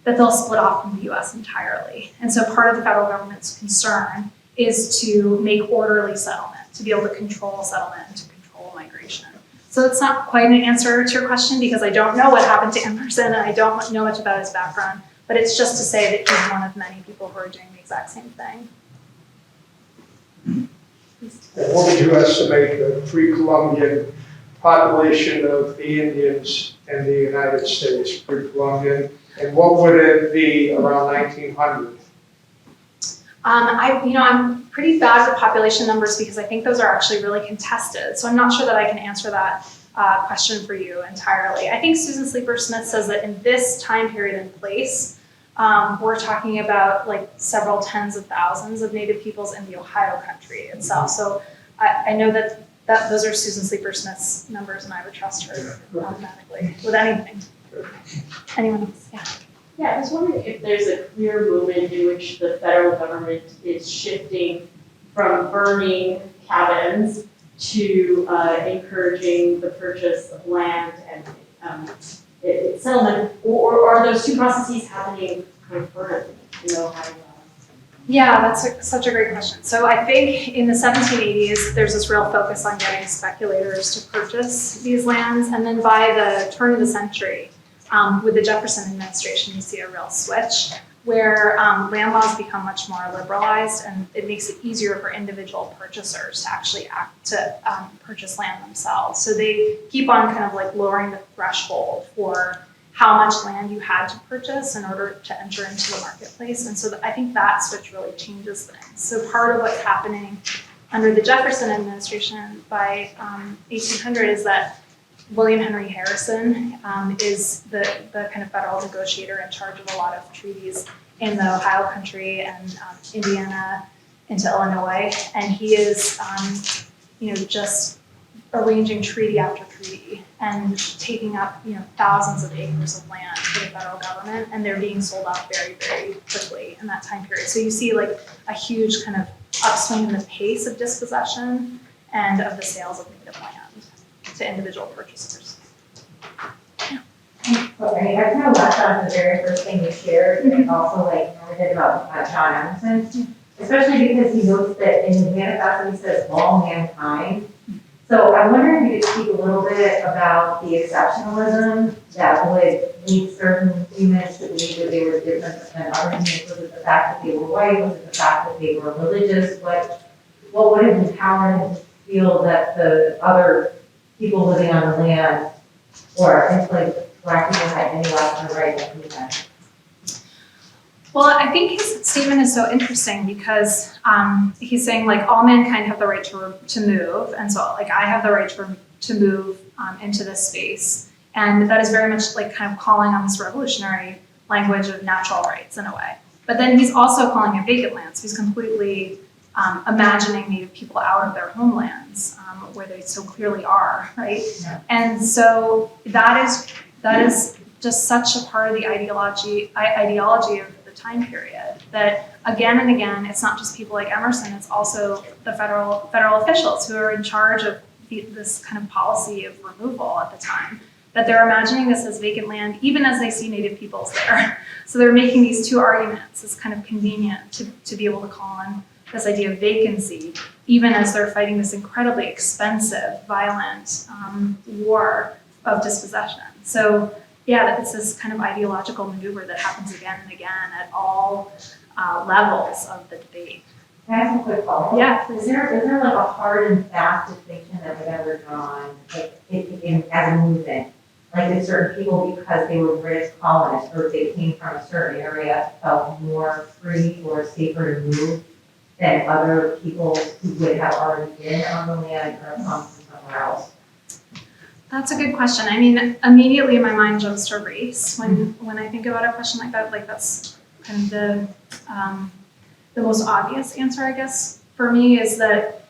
they'll split off from the US entirely. And so part of the federal government's concern is to make orderly settlement, to be able to control settlement and to control migration. So it's not quite an answer to your question because I don't know what happened to Emerson and I don't know much about his background, but it's just to say that he's one of many people who are doing the exact same thing. What would you estimate the pre-Columbian population of the Indians in the United States, pre-Columbian? And what would it be around 1900? I'm pretty bad with population numbers because I think those are actually really contested. So I'm not sure that I can answer that question for you entirely. I think Susan Sleeper Smith says that in this time period and place, we're talking about like several tens of thousands of Native peoples in the Ohio Country itself. So I know that those are Susan Sleeper Smith's numbers and I would trust her automatically with anything. Anyone else? Yeah. Yeah, I was wondering if there's a clear movement in which the federal government is shifting from burning cabins to encouraging the purchase of land and settlement, or are those two processes happening concurrently in Ohio? Yeah, that's such a great question. So I think in the 1780s, there's this real focus on getting speculators to purchase these lands. And then by the turn of the century, with the Jefferson administration, you see a real switch where land laws become much more liberalized and it makes it easier for individual purchasers to actually purchase land themselves. So they keep on kind of like lowering the threshold for how much land you had to purchase in order to enter into the marketplace. And so I think that switch really changes things. So part of what's happening under the Jefferson administration by 1800 is that William Henry Harrison is the kind of federal negotiator in charge of a lot of treaties in the Ohio Country and Indiana into Illinois. And he is, just arranging treaty after treaty and taking up, thousands of acres of land for the federal government, and they're being sold off very, very quickly in that time period. So you see like a huge kind of upswing in the pace of dispossession and of the sales of native land to individual purchasers. Well, I kind of left on the very first thing you shared, and also commented about John Emerson, especially because he notes that in his manifesto he says all mankind. So I'm wondering if you could speak a little bit about the exceptionalism that would lead certain humans to believe that they were different than other humans. Was it the fact that they were white? Was it the fact that they were religious? What would have empowered him to feel that the other people living on the land or enslaved Black people had any less of a right than he had? Well, I think his statement is so interesting because he's saying like all mankind have the right to move, and so like I have the right to move into this space, and that is very much like kind of calling on this revolutionary language of natural rights in a way. But then he's also calling it vacant land, so he's completely imagining Native people out of their homelands where they so clearly are, right? Yeah. And so that is just such a part of the ideology of the time period that again and again, it's not just people like Emerson, it's also the federal officials who are in charge of this kind of policy of removal at the time, that they're imagining this as vacant land even as they see Native peoples there. So they're making these two arguments. It's kind of convenient to be able to call on this idea of vacancy, even as they're fighting this incredibly expensive, violent war of dispossession. So yeah, it's this kind of ideological maneuver that happens again and again at all levels of the debate. Can I ask a quick follow-up? Yeah, please. Is there like a hard and fast distinction that we've ever drawn, like as a movement Like if certain people, because they were British colonists or if they came from a certain area, felt more free or safer to move than other people who would have already been on the land or come from somewhere else? That's a good question. I mean, immediately my mind jumps to race when I think about a question like that. Like that's kind of the most obvious answer, I guess, for me is that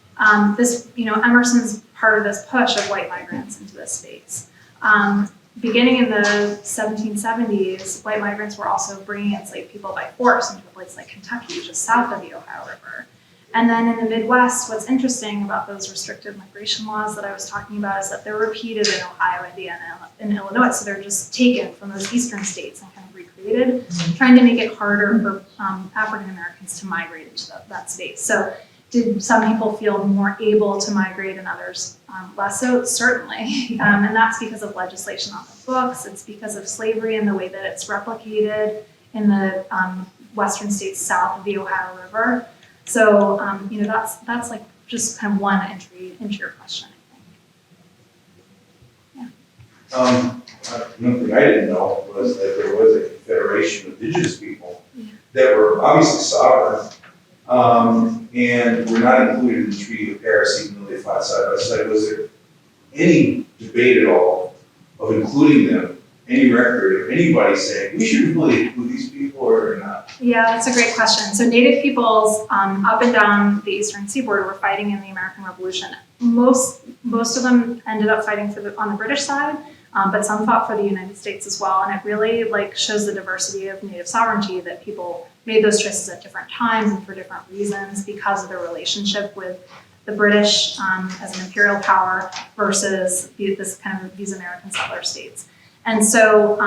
this, Emerson's part of this push of white migrants into this space. Beginning in the 1770s, white migrants were also bringing enslaved people by force into a place like Kentucky, just south of the Ohio River. And then in the Midwest, what's interesting about those restrictive migration laws that I was talking about is that they're repeated in Ohio, Indiana, and Illinois. So they're just taken from those eastern states and kind of recreated, trying to make it harder for African Americans to migrate into that space. So did some people feel more able to migrate and others less so? Certainly. And that's because of legislation on the books. It's because of slavery and the way that it's replicated in the western states south of the Ohio River. So, that's like just kind of one entry into your question, I think. One thing I didn't know was that there was a confederation of indigenous people that were obviously sovereign, and were not included in the Treaty of Paris, even though they fought side by side. Was there any debate at all of including them, any record of anybody saying, we should really include these people or not? Yeah, that's a great question. So Native peoples up and down the eastern seaboard were fighting in the American Revolution. Most of them ended up fighting on the British side, but some fought for the United States as well. And it really shows the diversity of Native sovereignty, that people made those choices at different times and for different reasons because of their relationship with the British as an imperial power versus these American settler states. And so,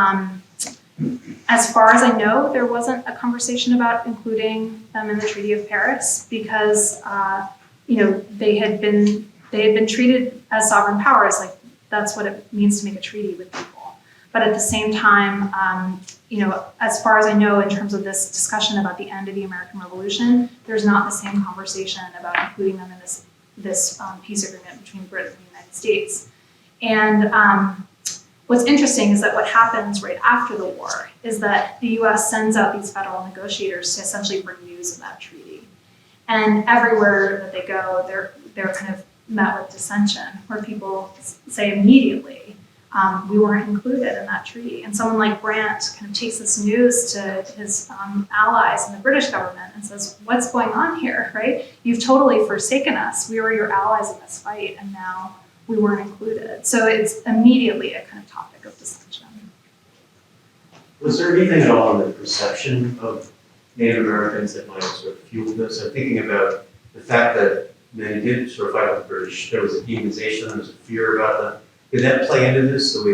as far as I know, there wasn't a conversation about including them in the Treaty of Paris because, they had been treated as sovereign powers. Like that's what it means to make a treaty with people. But at the same time, as far as I know, in terms of this discussion about the end of the American Revolution, there's not the same conversation about including them in this peace agreement between Britain and the United States. And what's interesting is that what happens right after the war is that the US sends out these federal negotiators to essentially bring news of that treaty. And everywhere that they go, they're kind of met with dissension, where people say immediately, we weren't included in that treaty. And someone like Brant kind of takes this news to his allies in the British government and says, what's going on here, right? You've totally forsaken us. We were your allies in this fight, and now we weren't included. So it's immediately a kind of topic of discussion. Was there anything at all in the perception of Native Americans that might have sort of fueled this? I'm thinking about the fact that many did sort of fight with the British. There was a demonization, there was a fear about them. Did that play into this, the way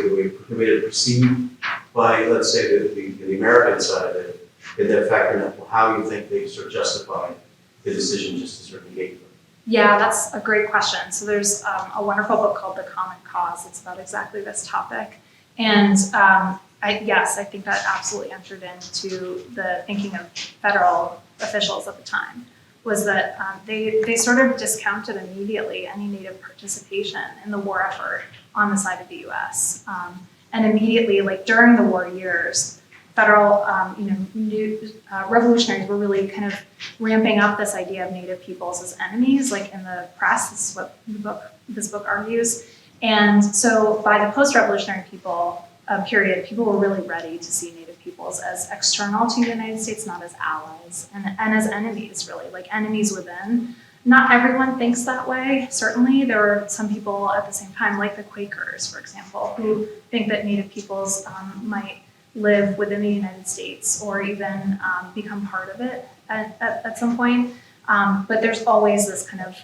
it perceived by, let's say, the American side of it? Did that factor into how you think they sort of justified the decision just to sort of negate them? Yeah, that's a great question. So there's a wonderful book called The Common Cause. It's about exactly this topic. And I think that absolutely entered into the thinking of federal officials at the time, was that they sort of discounted immediately any Native participation in the war effort on the side of the US. And immediately, during the war years, federal revolutionaries were really kind of ramping up this idea of Native peoples as enemies, in the press. This is what this book argues. And so by the post-revolutionary period, people were really ready to see Native peoples as external to the United States, not as allies, and as enemies, really, enemies within. Not everyone thinks that way, certainly. There are some people at the same time, like the Quakers, for example, who think that Native peoples might live within the United States or even become part of it at some point. But there's always this kind of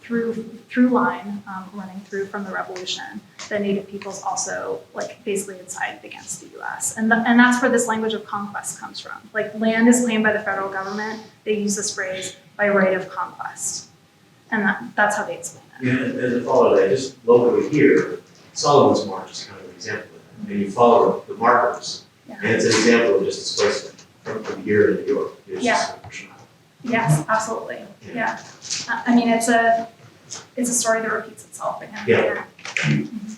through line running through from the revolution that Native peoples also basically had sided against the US. And that's where this language of conquest comes from. Land is claimed by the federal government. They use this phrase by right of conquest. And that's how they explain it. Yeah, and to follow that, just locally here, Sullivan's March is kind of an example of that. And you follow the markers, Yeah. and it's an example of just displacement from here to New York. It's just Yes, absolutely. Yeah. I mean, it's a story that repeats itself again and again.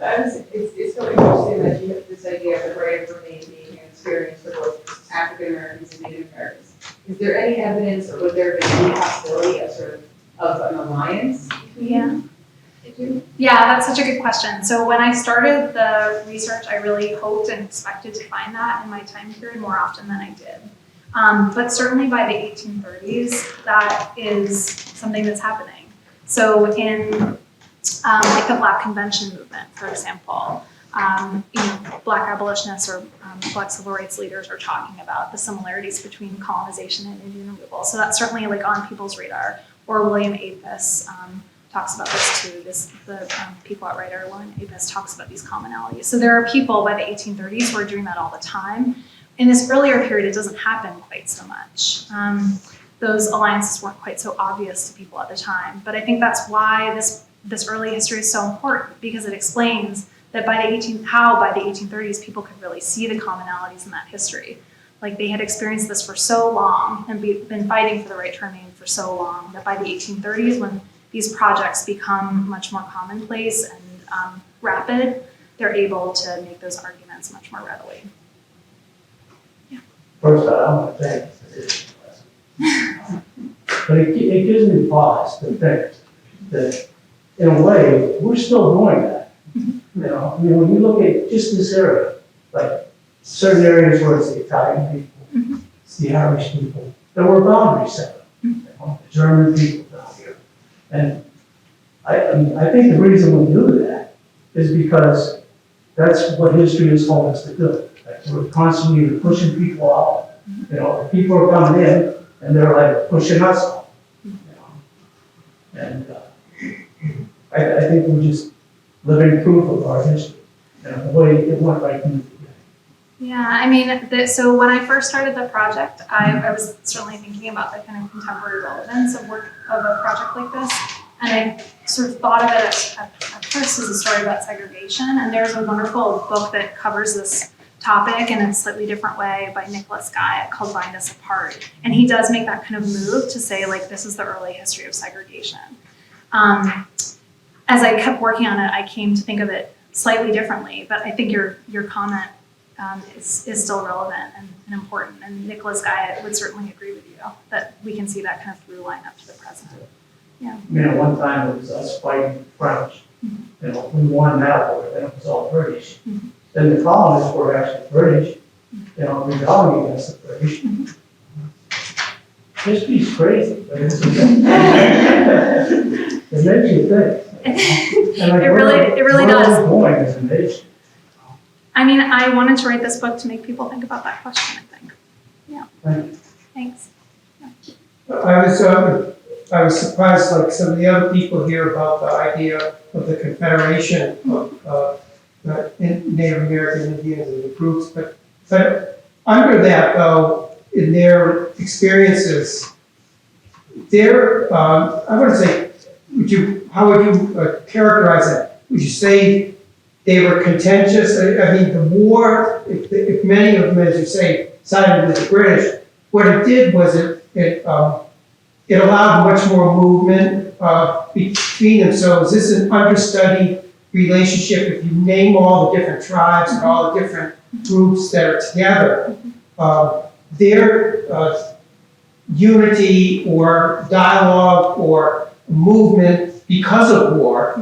It's so interesting that you have this idea of the right of remain being an experience for both African Americans and Native Americans. Is there any evidence, or would there be any possibility of of an alliance between the two? Yeah, that's such a good question. So when I started the research, I really hoped and expected to find that in my time period more often than I did. But certainly by the 1830s, that is something that's happening. So in like the Black Convention movement, for example, Black abolitionists or Black civil rights leaders are talking about the similarities between colonization and Indian removal. So that's certainly like on people's radar. Or William Apis talks about this too. The people at Writer, William Apis talks about these commonalities. So there are people by the 1830s who are doing that all the time. In this earlier period, it doesn't happen quite so much. Those alliances weren't quite so obvious to people at the time. But I think that's why this early history is so important, because it explains that by the 1830s, people could really see the commonalities in that history. Like they had experienced this for so long and been fighting for the right to remain for so long that by the 1830s, when these projects become much more commonplace and rapid, they're able to make those arguments much more readily. First, I want to thank you for this lesson. But it gives me pause to think that, in a way, we're still doing that. When you look at just this area, like certain areas where it's the Italian people, it's the Irish people, there were boundaries set up. The German people down here. And I think the reason we do that is because that's what history has told us to do. Like we're constantly pushing people out. People are coming in and they're like pushing us out. And I think we're just living proof of our history. The way it went right from the beginning. Yeah, I mean, so when I first started the project, I was certainly thinking about the kind of contemporary relevance of a project like this. And I sort of thought of it at first as a story about segregation. And there's a wonderful book that covers this topic in a slightly different way by Nicholas Guy called Bind Us Apart. And he does make that kind of move to say, like, this is the early history of segregation. As I kept working on it, I came to think of it slightly differently, but I think your comment is still relevant and important. And Nicholas Guy would certainly agree with you that we can see that kind of through line up to the present. Yeah. One time it was us fighting French. We won that war, then it was all British. Then the colonists were actually British, rebelling against the British. History's crazy, but it's it makes you think. It really does. Going as a nation. I mean, I wanted to write this book to make people think about that question, I think. Yeah. Thanks. I was surprised, like some of the other people here, about the idea of the Confederation of Native American Indians and the groups, but under that, though, in their experiences, I want to say, how would you characterize that? Would you say they were contentious? I mean, the war, if many of them, as you say, sided with the British, what it did was it allowed much more movement between them. So is this an understudied relationship? If you name all the different tribes and all the different groups that are together, their unity or dialogue or movement because of war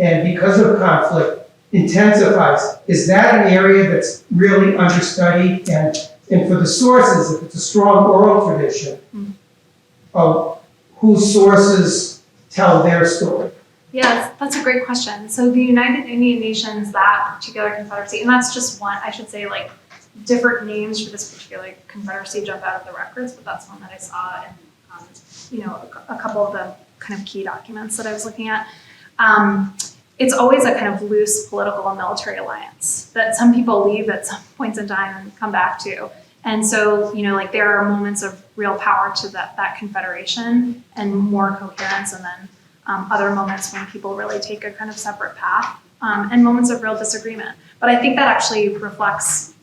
and because of conflict intensifies. Is that an area that's really understudied? And for the sources, if it's a strong oral tradition, whose sources tell their story? Yeah, that's a great question. So the United Indian Nations, that particular confederacy, and that's just one, I should say, like, different names for this particular confederacy jump out of the records, but that's one that I saw in, a couple of the kind of key documents that I was looking at. It's always a kind of loose political and military alliance that some people leave at some points in time and come back to. And so, there are moments of real power to that confederation and more coherence, and then other moments when people really take a kind of separate path, and moments of real disagreement. But I think that actually reflects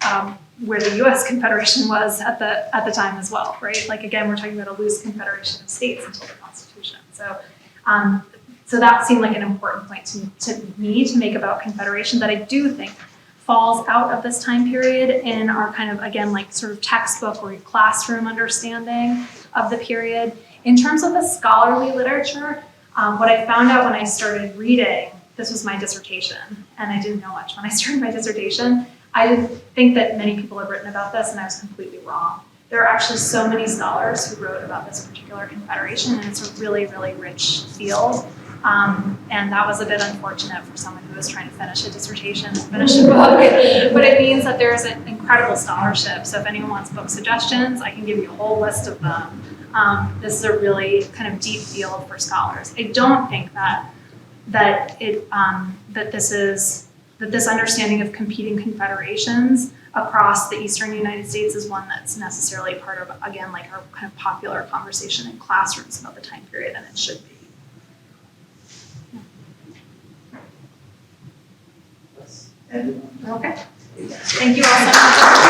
where the U.S. Confederation was at the time as well, right? Like, again, we're talking about a loose confederation of states until the Constitution. So So that seemed like an important point to me to make about Confederation that I do think falls out of this time period in our kind of, again, like sort of textbook or classroom understanding of the period. In terms of the scholarly literature, what I found out when I started reading, this was my dissertation, and I didn't know much when I started my dissertation, I didn't think that many people had written about this, and I was completely wrong. There are actually so many scholars who wrote about this particular confederation, and it's a really, really rich field. And that was a bit unfortunate for someone who was trying to finish a dissertation and finish a book. But it means that there's an incredible scholarship. So if anyone wants book suggestions, I can give you a whole list of them. This is a really kind of deep field for scholars. I don't think that this understanding of competing confederations across the eastern United States is one that's necessarily part of, again, like our kind of popular conversation in classrooms about the time period, and it should be. Okay. Thank you all so much.